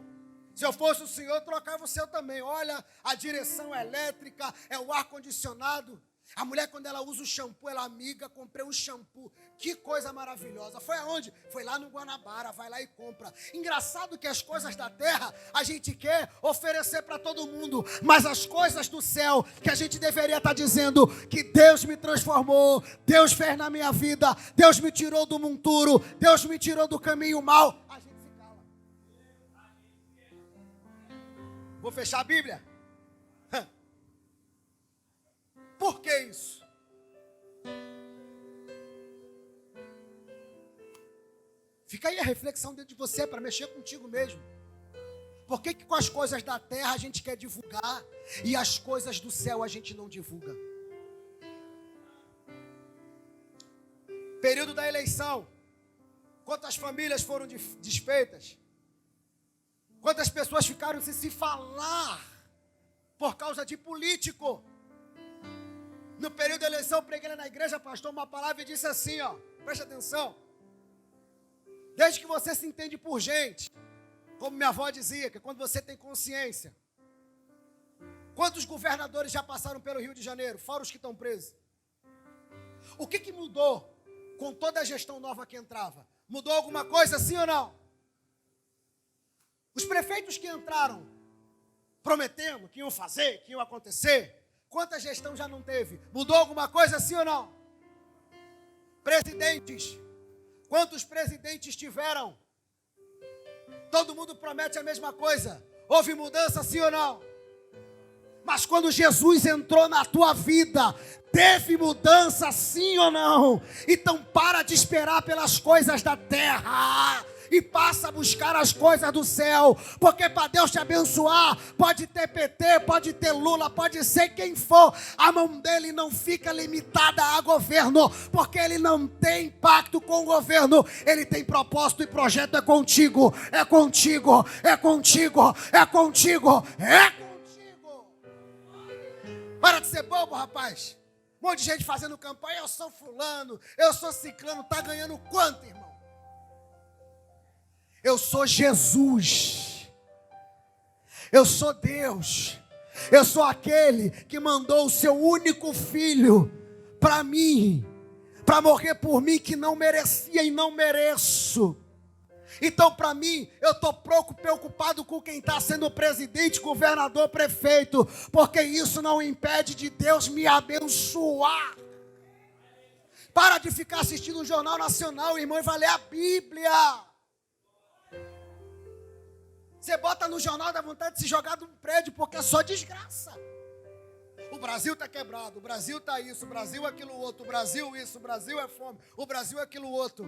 Se eu fosse o senhor, eu trocava o seu também. Olha, a direção elétrica, é o ar-condicionado. A mulher, quando ela usa o shampoo, ela amiga, comprei um shampoo. Que coisa maravilhosa. Foi aonde? Foi lá no Guanabara, vai lá e compra. Engraçado que as coisas da terra, a gente quer oferecer para todo mundo. Mas as coisas do céu, que a gente deveria estar dizendo que Deus me transformou, Deus fez na minha vida, Deus me tirou do monturo, Deus me tirou do caminho mau. A gente se cala. Vou fechar a Bíblia? isso? Fica aí a reflexão dentro de você para mexer contigo mesmo. Por que com as coisas da terra a gente quer divulgar e as coisas do céu a gente não divulga? Período da eleição. Quantas famílias foram desfeitas? Quantas pessoas ficaram sem se falar por causa de político? No período da eleição, eu preguei na igreja, pastor, uma palavra e disse assim, ó, preste atenção. Desde que você se entende por gente, como minha avó dizia, que quando você tem consciência. Quantos governadores já passaram pelo Rio de Janeiro, fora os que estão presos? O que mudou com toda a gestão nova que entrava? Mudou alguma coisa, sim ou não? Os prefeitos que entraram, prometendo que iam fazer, que iam acontecer, quanta gestão já não teve? Mudou alguma coisa, sim ou não? Presidentes, quantos presidentes tiveram? Todo mundo promete a mesma coisa. Houve mudança, sim ou não? Mas quando Jesus entrou na tua vida, teve mudança, sim ou não? Então para de esperar pelas coisas da terra e passa a buscar as coisas do céu, porque para Deus te abençoar, pode ter PT, pode ter Lula, pode ser quem for, a mão dele não fica limitada a governo, porque ele não tem pacto com o governo, ele tem propósito e projeto, é contigo, é contigo, é contigo, é contigo, é contigo. Para de ser bobo, rapaz. Um monte de gente fazendo campanha, eu sou fulano, eu sou ciclano, tá ganhando quanto, irmão? Eu sou Jesus, eu sou Deus, eu sou aquele que mandou o seu único filho para mim, para morrer por mim que não merecia e não mereço. Então para mim, eu estou pouco preocupado com quem está sendo presidente, governador, prefeito, porque isso não impede de Deus me abençoar. Para de ficar assistindo o Jornal Nacional, irmão, e vai ler a Bíblia. Você bota no jornal, dá vontade de se jogar de um prédio, porque é só desgraça. O Brasil está quebrado, o Brasil está isso, o Brasil aquilo outro, o Brasil isso, o Brasil é fome, o Brasil aquilo outro.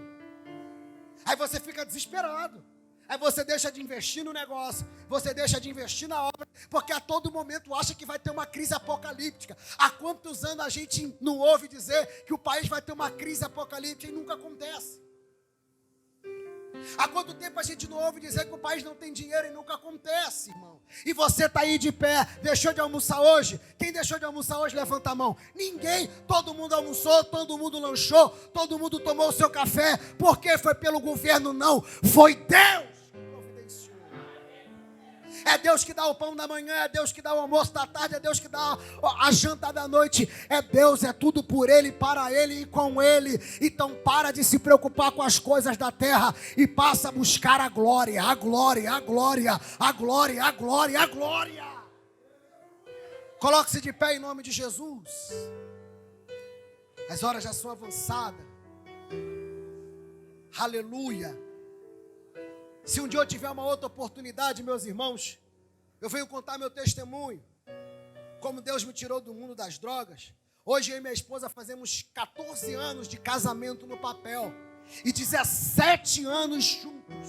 Aí você fica desesperado. Aí você deixa de investir no negócio, você deixa de investir na obra, porque a todo momento acha que vai ter uma crise apocalíptica. Há quantos anos a gente não ouve dizer que o país vai ter uma crise apocalíptica e nunca acontece? Há quanto tempo a gente não ouve dizer que o país não tem dinheiro e nunca acontece, irmão? E você está aí de pé, deixou de almoçar hoje? Quem deixou de almoçar hoje, levanta a mão. Ninguém, todo mundo almoçou, todo mundo lanchou, todo mundo tomou o seu café. Por que foi pelo governo? Não, foi Deus que providenciou. É Deus que dá o pão da manhã, é Deus que dá o almoço da tarde, é Deus que dá a janta da noite. É Deus, é tudo por Ele, para Ele e com Ele. Então para de se preocupar com as coisas da terra e passa a buscar a glória, a glória, a glória, a glória, a glória, a glória. Coloque-se de pé em nome de Jesus. As horas já são avançadas. Aleluia. Se um dia eu tiver uma outra oportunidade, meus irmãos, eu venho contar meu testemunho, como Deus me tirou do mundo das drogas. Hoje eu e minha esposa fazemos 14 anos de casamento no papel e 17 anos juntos.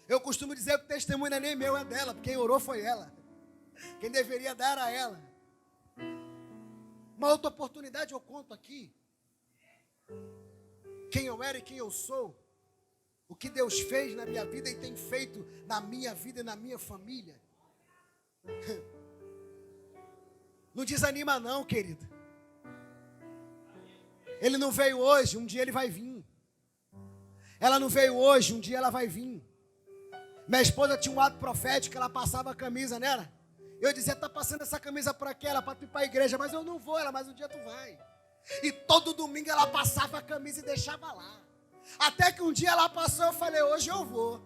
Eu costumo dizer que o testemunho não é nem meu, é dela, porque quem orou foi ela. Quem deveria dar era ela. Uma outra oportunidade eu conto aqui. Quem eu era e quem eu sou. O que Deus fez na minha vida e tem feito na minha vida e na minha família. Não desanima não, querido. Ele não veio hoje, um dia ele vai vir. Ela não veio hoje, um dia ela vai vir. Minha esposa tinha um ato profético, ela passava a camisa, né? Eu dizia, tá passando essa camisa para quê? Ela para tu ir para a igreja, mas eu não vou, ela, mas um dia tu vai. E todo domingo ela passava a camisa e deixava lá. Até que um dia ela passou, eu falei, hoje eu vou.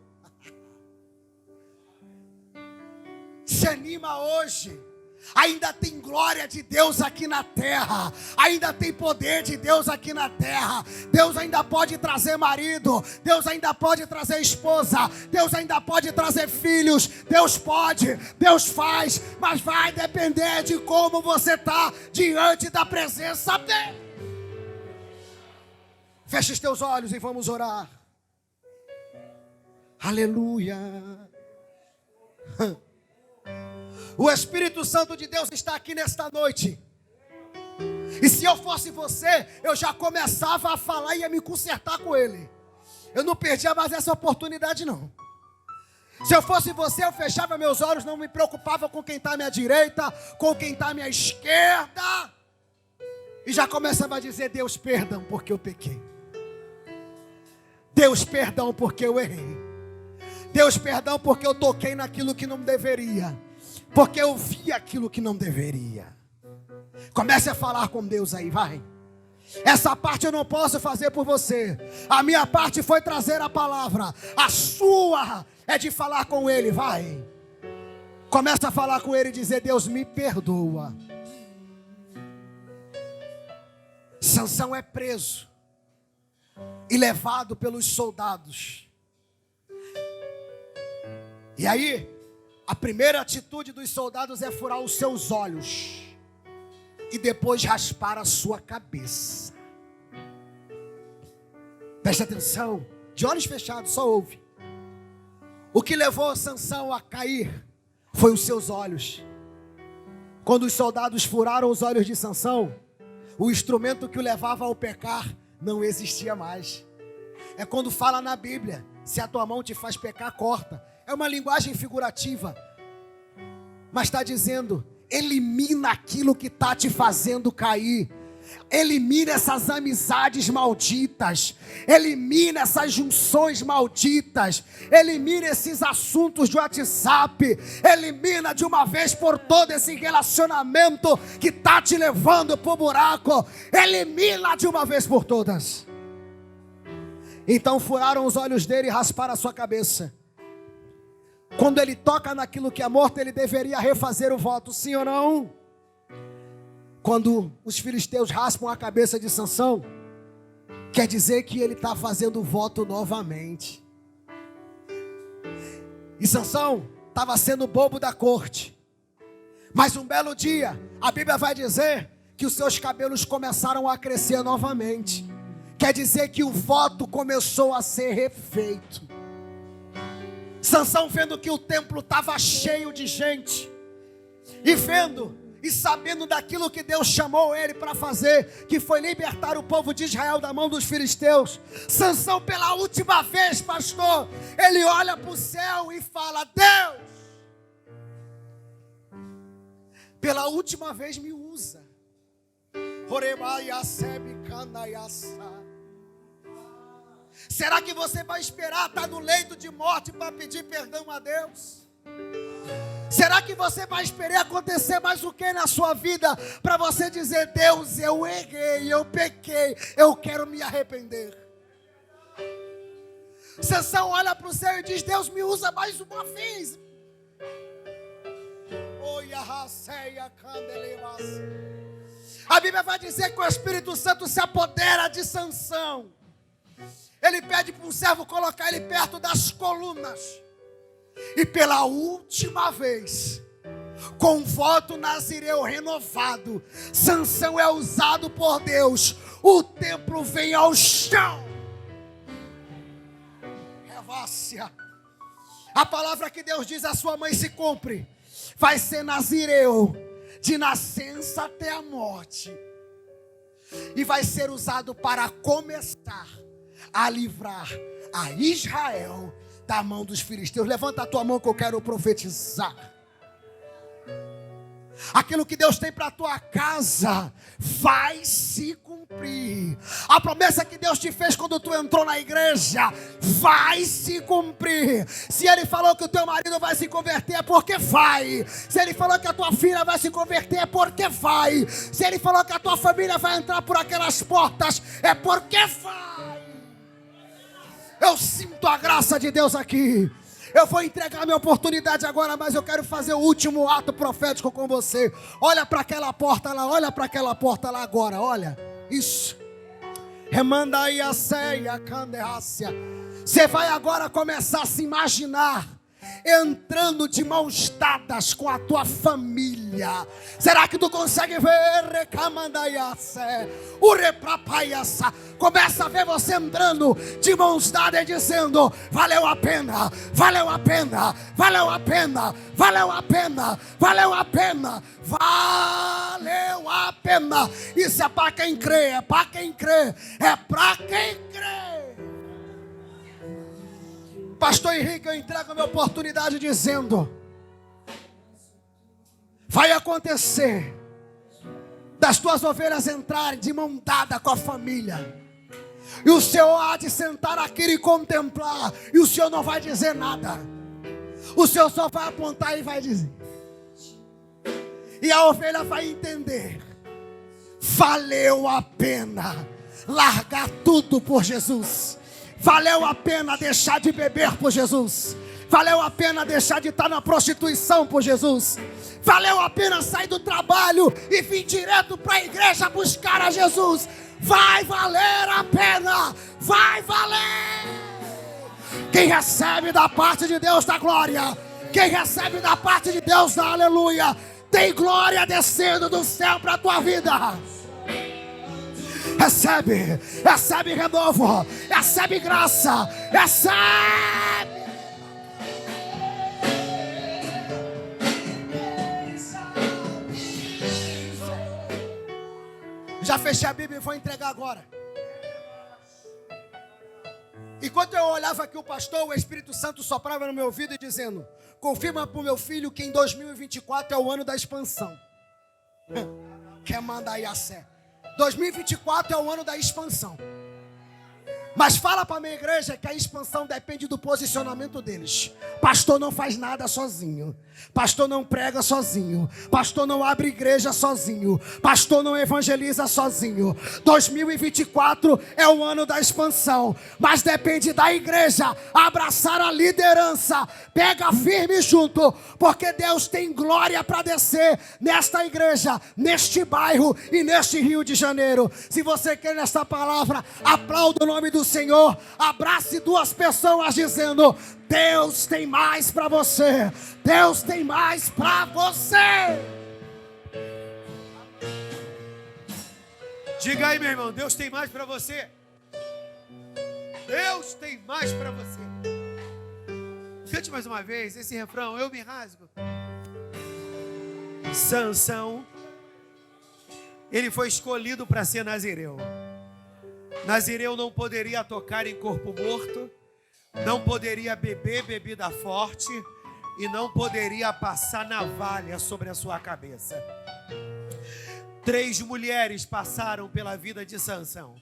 Se anima hoje. Ainda tem glória de Deus aqui na terra. Ainda tem poder de Deus aqui na terra. Deus ainda pode trazer marido. Deus ainda pode trazer esposa. Deus ainda pode trazer filhos. Deus pode, Deus faz. Mas vai depender de como você está diante da presença dele. Feche os teus olhos e vamos orar. Aleluia. O Espírito Santo de Deus está aqui nesta noite. E se eu fosse você, eu já começava a falar e ia me consertar com ele. Eu não perdia mais essa oportunidade não. Se eu fosse você, eu fechava meus olhos, não me preocupava com quem está à minha direita, com quem está à minha esquerda. E já começava a dizer: Deus, perdão porque eu pequei. Deus, perdão porque eu errei. Deus, perdão porque eu toquei naquilo que não deveria. Porque eu vi aquilo que não deveria. Comece a falar com Deus aí, vai. Essa parte eu não posso fazer por você. A minha parte foi trazer a palavra. A sua é de falar com Ele, vai. Comece a falar com Ele e dizer: Deus, me perdoa. Sansão é preso e levado pelos soldados. E aí, a primeira atitude dos soldados é furar os seus olhos e depois raspar a sua cabeça. Preste atenção, de olhos fechados, só ouve. O que levou Sansão a cair foi os seus olhos. Quando os soldados furaram os olhos de Sansão, o instrumento que o levava ao pecar não existia mais. É quando fala na Bíblia: se a tua mão te faz pecar, corta. É uma linguagem figurativa, mas está dizendo: elimina aquilo que está te fazendo cair. Elimina essas amizades malditas. Elimina essas junções malditas. Elimina esses assuntos de WhatsApp. Elimina de uma vez por todas esse relacionamento que está te levando para o buraco. Elimina de uma vez por todas. Então furaram os olhos dele e rasparam a sua cabeça. Quando ele toca naquilo que é morto, ele deveria refazer o voto, sim ou não? Quando os filisteus raspam a cabeça de Sansão, quer dizer que ele está fazendo o voto novamente. E Sansão estava sendo bobo da corte. Mas um belo dia, a Bíblia vai dizer que os seus cabelos começaram a crescer novamente. Quer dizer que o voto começou a ser refeito. Sansão, vendo que o templo estava cheio de gente, e vendo e sabendo daquilo que Deus chamou ele para fazer, que foi libertar o povo de Israel da mão dos filisteus, Sansão, pela última vez, pastor, ele olha para o céu e fala: Deus, pela última vez me usa. Será que você vai esperar estar no leito de morte para pedir perdão a Deus? Será que você vai esperar acontecer mais o que na sua vida para você dizer: Deus, eu errei, eu pequei, eu quero me arrepender? Sansão olha para o céu e diz: Deus, me usa mais uma vez. A Bíblia vai dizer que o Espírito Santo se apodera de Sansão. Ele pede para um servo colocar ele perto das colunas. E pela última vez, com voto nazireu renovado, Sansão é usado por Deus. O templo vem ao chão. Revácia. A palavra que Deus diz à sua mãe se cumpre. Vai ser nazireu de nascença até a morte. E vai ser usado para começar a livrar a Israel da mão dos filisteus. Levanta a tua mão que eu quero profetizar. Aquilo que Deus tem para a tua casa vai se cumprir. A promessa que Deus te fez quando tu entrou na igreja vai se cumprir. Se Ele falou que o teu marido vai se converter, é porque vai. Se Ele falou que a tua filha vai se converter, é porque vai. Se Ele falou que a tua família vai entrar por aquelas portas, é porque vai. Eu sinto a graça de Deus aqui. Eu vou entregar minha oportunidade agora, mas eu quero fazer o último ato profético com você. Olha para aquela porta lá, olha para aquela porta lá agora, olha. Isso. Remanda aí a ceia, candeácia. Você vai agora começar a se imaginar entrando de mãos dadas com a tua família. Será que tu consegue ver? Começa a ver você entrando de mãos dadas e dizendo: valeu a pena, valeu a pena, valeu a pena, valeu a pena, valeu a pena, valeu a pena. Isso é para quem crê, é para quem crê, é para quem crê. Pastor Henrique, eu entrego a minha oportunidade dizendo: vai acontecer das tuas ovelhas entrarem de mão dada com a família, e o Senhor há de sentar aqui e contemplar, e o Senhor não vai dizer nada, o Senhor só vai apontar e vai dizer, e a ovelha vai entender: valeu a pena largar tudo por Jesus. Valeu a pena deixar de beber por Jesus. Valeu a pena deixar de estar na prostituição por Jesus. Valeu a pena sair do trabalho e vir direto para a igreja buscar a Jesus. Vai valer a pena. Vai valer. Quem recebe da parte de Deus dá glória. Quem recebe da parte de Deus dá aleluia. Tem glória descendo do céu para a tua vida. Recebe, recebe renovo, recebe graça, recebe. Já fechei a Bíblia e vou entregar agora. Enquanto eu olhava aqui o pastor, o Espírito Santo soprava no meu ouvido e dizendo: confirma para o meu filho que em 2024 é o ano da expansão. Quer mandar aí a sé? 2024 é o ano da expansão. Mas fala para a minha igreja que a expansão depende do posicionamento deles. Pastor não faz nada sozinho. Pastor não prega sozinho. Pastor não abre igreja sozinho. Pastor não evangeliza sozinho. 2024 é o ano da expansão. Mas depende da igreja abraçar a liderança. Pega firme junto. Porque Deus tem glória para descer nesta igreja, neste bairro e neste Rio de Janeiro. Se você quer nesta palavra, aplauda o nome do Senhor. Abrace duas pessoas dizendo: Deus tem mais para você. Deus tem mais para você. Diga aí, meu irmão, Deus tem mais para você. Deus tem mais para você. Cante mais uma vez esse refrão: eu me rasgo. Sansão, ele foi escolhido para ser nazireu. Nazireu não poderia tocar em corpo morto, não poderia beber bebida forte e não poderia passar navalha sobre a sua cabeça. 3 mulheres passaram pela vida de Sansão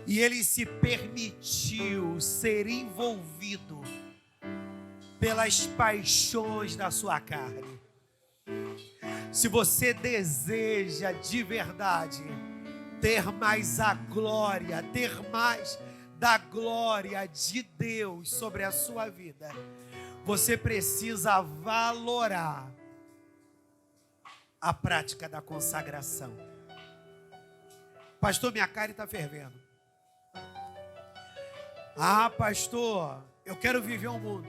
e ele se permitiu ser envolvido pelas paixões da sua carne. Se você deseja de verdade ter mais a glória, ter mais da glória de Deus sobre a sua vida, você precisa valorar a prática da consagração. Pastor, minha carne está fervendo. Ah, pastor, eu quero viver um mundo.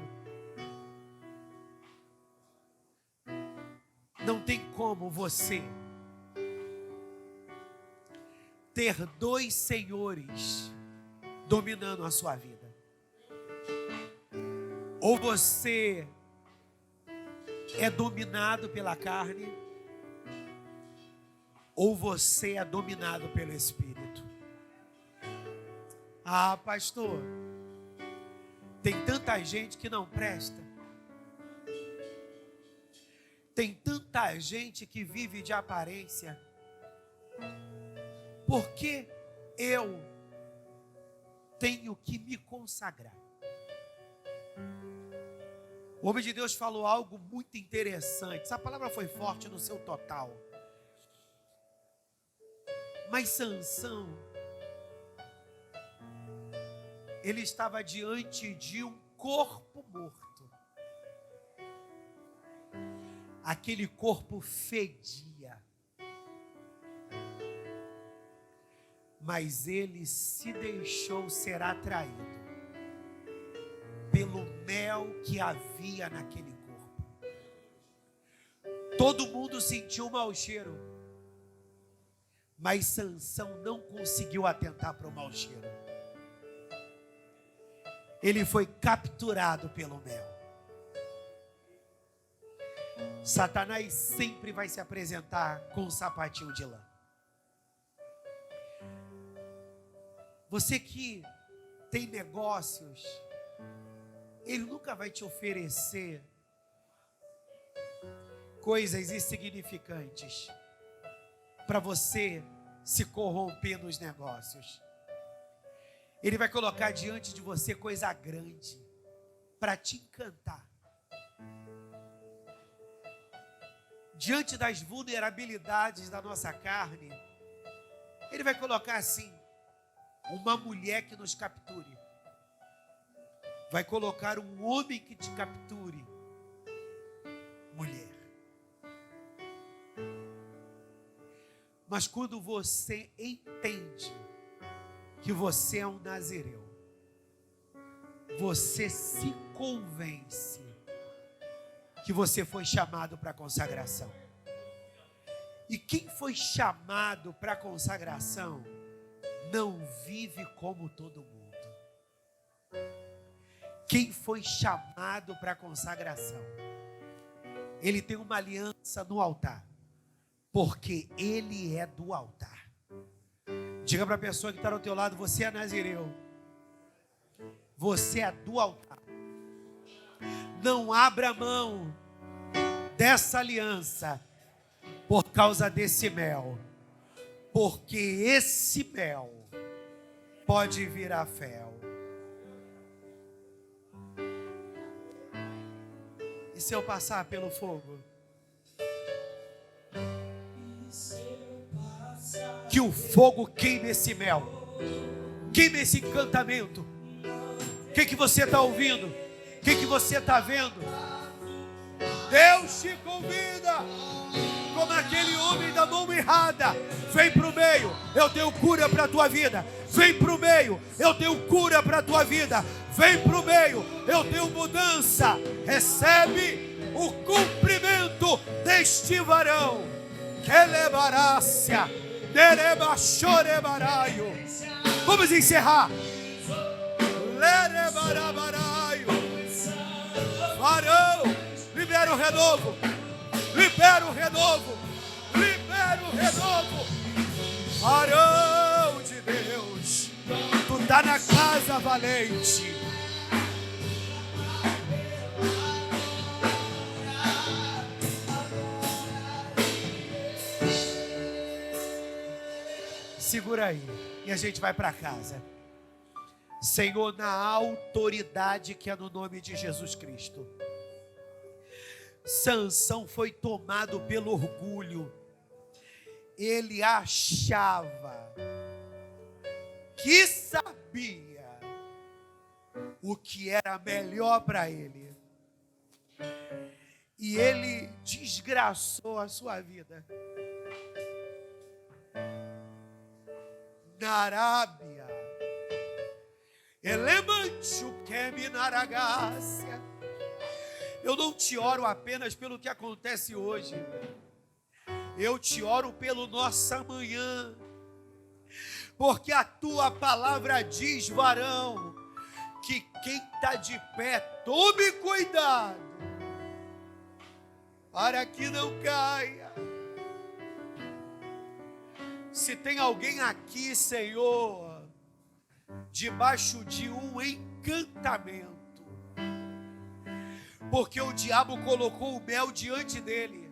Não tem como você ter 2 senhores dominando a sua vida. Ou você é dominado pela carne, ou você é dominado pelo Espírito. Ah, pastor, tem tanta gente que não presta. Tem tanta gente que vive de aparência. Por que eu tenho que me consagrar? O homem de Deus falou algo muito interessante. Essa palavra foi forte no seu total. Mas Sansão, ele estava diante de um corpo morto. aquele corpo fedia. Mas ele se deixou ser atraído pelo mel que havia naquele corpo. Todo mundo sentiu um mau cheiro, mas Sansão não conseguiu atentar para o mau cheiro. Ele foi capturado pelo mel. Satanás sempre vai se apresentar com um sapatinho de lã. Você que tem negócios, ele nunca vai te oferecer coisas insignificantes para você se corromper nos negócios. Ele vai colocar diante de você coisa grande para te encantar. Diante das vulnerabilidades da nossa carne, ele vai colocar assim, uma mulher que nos capture. Vai colocar um homem que te capture. Mulher. Mas quando você entende que você é um nazireu, você se convence que você foi chamado para a consagração. E quem foi chamado para a consagração não vive como todo mundo. Quem foi chamado para a consagração, ele tem uma aliança no altar, porque ele é do altar. Diga para a pessoa que está ao teu lado, você é nazireu. Você é do altar. Não abra mão dessa aliança por causa desse mel, porque esse mel pode virar fel. E se eu passar pelo fogo? Que o fogo queime esse mel, queime esse encantamento. O que você está ouvindo? O que você está vendo? Deus te convida, como aquele homem da mão errada. Vem para o meio, eu tenho cura para a tua vida. Vem para o meio, eu tenho cura para a tua vida. Vem para o meio, eu tenho mudança. Recebe o cumprimento deste varão. Kelebarácia, Nerebachorebaraio. Vamos encerrar. Lerebarabaraio. Varão, libera o renovo. Libera o renovo. Libera o renovo. Varão de Deus, tu está na casa valente. Segura aí e a gente vai para casa. Senhor, na autoridade que é no nome de Jesus Cristo, Sansão foi tomado pelo orgulho. Ele achava que sabia o que era melhor para ele, e ele desgraçou a sua vida. Na Arábia, eu não te oro apenas pelo que acontece hoje, eu te oro pelo nosso amanhã, porque a tua palavra diz, varão, que quem está de pé, tome cuidado, para que não caia. Se tem alguém aqui, Senhor, debaixo de um encantamento, porque o diabo colocou o mel diante dele,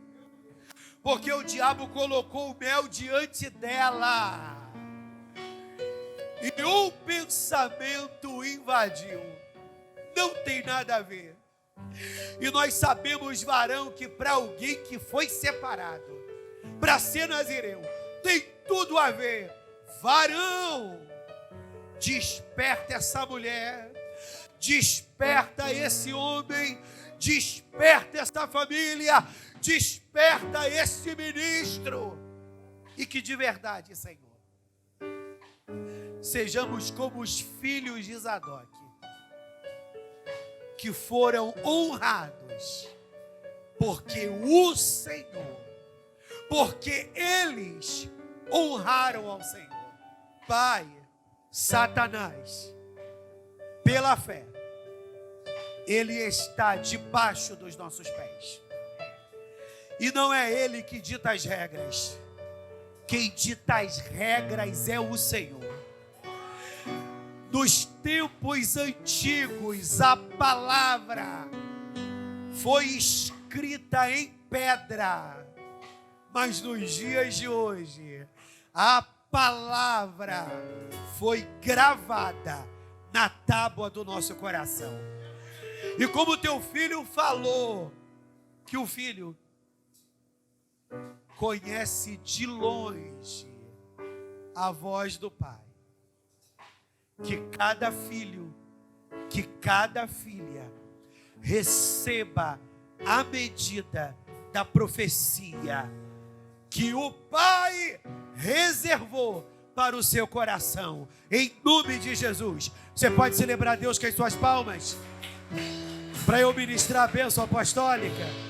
porque o diabo colocou o mel diante dela, e um pensamento invadiu, não tem nada a ver. E nós sabemos, varão, que para alguém que foi separado para ser nazireu, tem tudo a ver. Varão, desperta essa mulher, desperta esse homem, desperta essa família, desperta esse ministro. E que de verdade, Senhor, sejamos como os filhos de Zadok, que foram honrados, porque o Senhor, porque eles honraram ao Senhor. Pai, Satanás, pela fé, ele está debaixo dos nossos pés. E não é ele que dita as regras. Quem dita as regras é o Senhor. Nos tempos antigos, a palavra foi escrita em pedra, mas nos dias de hoje, a palavra foi gravada na tábua do nosso coração. E como teu filho falou, que o filho conhece de longe a voz do Pai, que cada filho, que cada filha receba a medida da profecia que o Pai reservou para o seu coração, em nome de Jesus. Você pode celebrar a Deus com as suas palmas, para eu ministrar a bênção apostólica.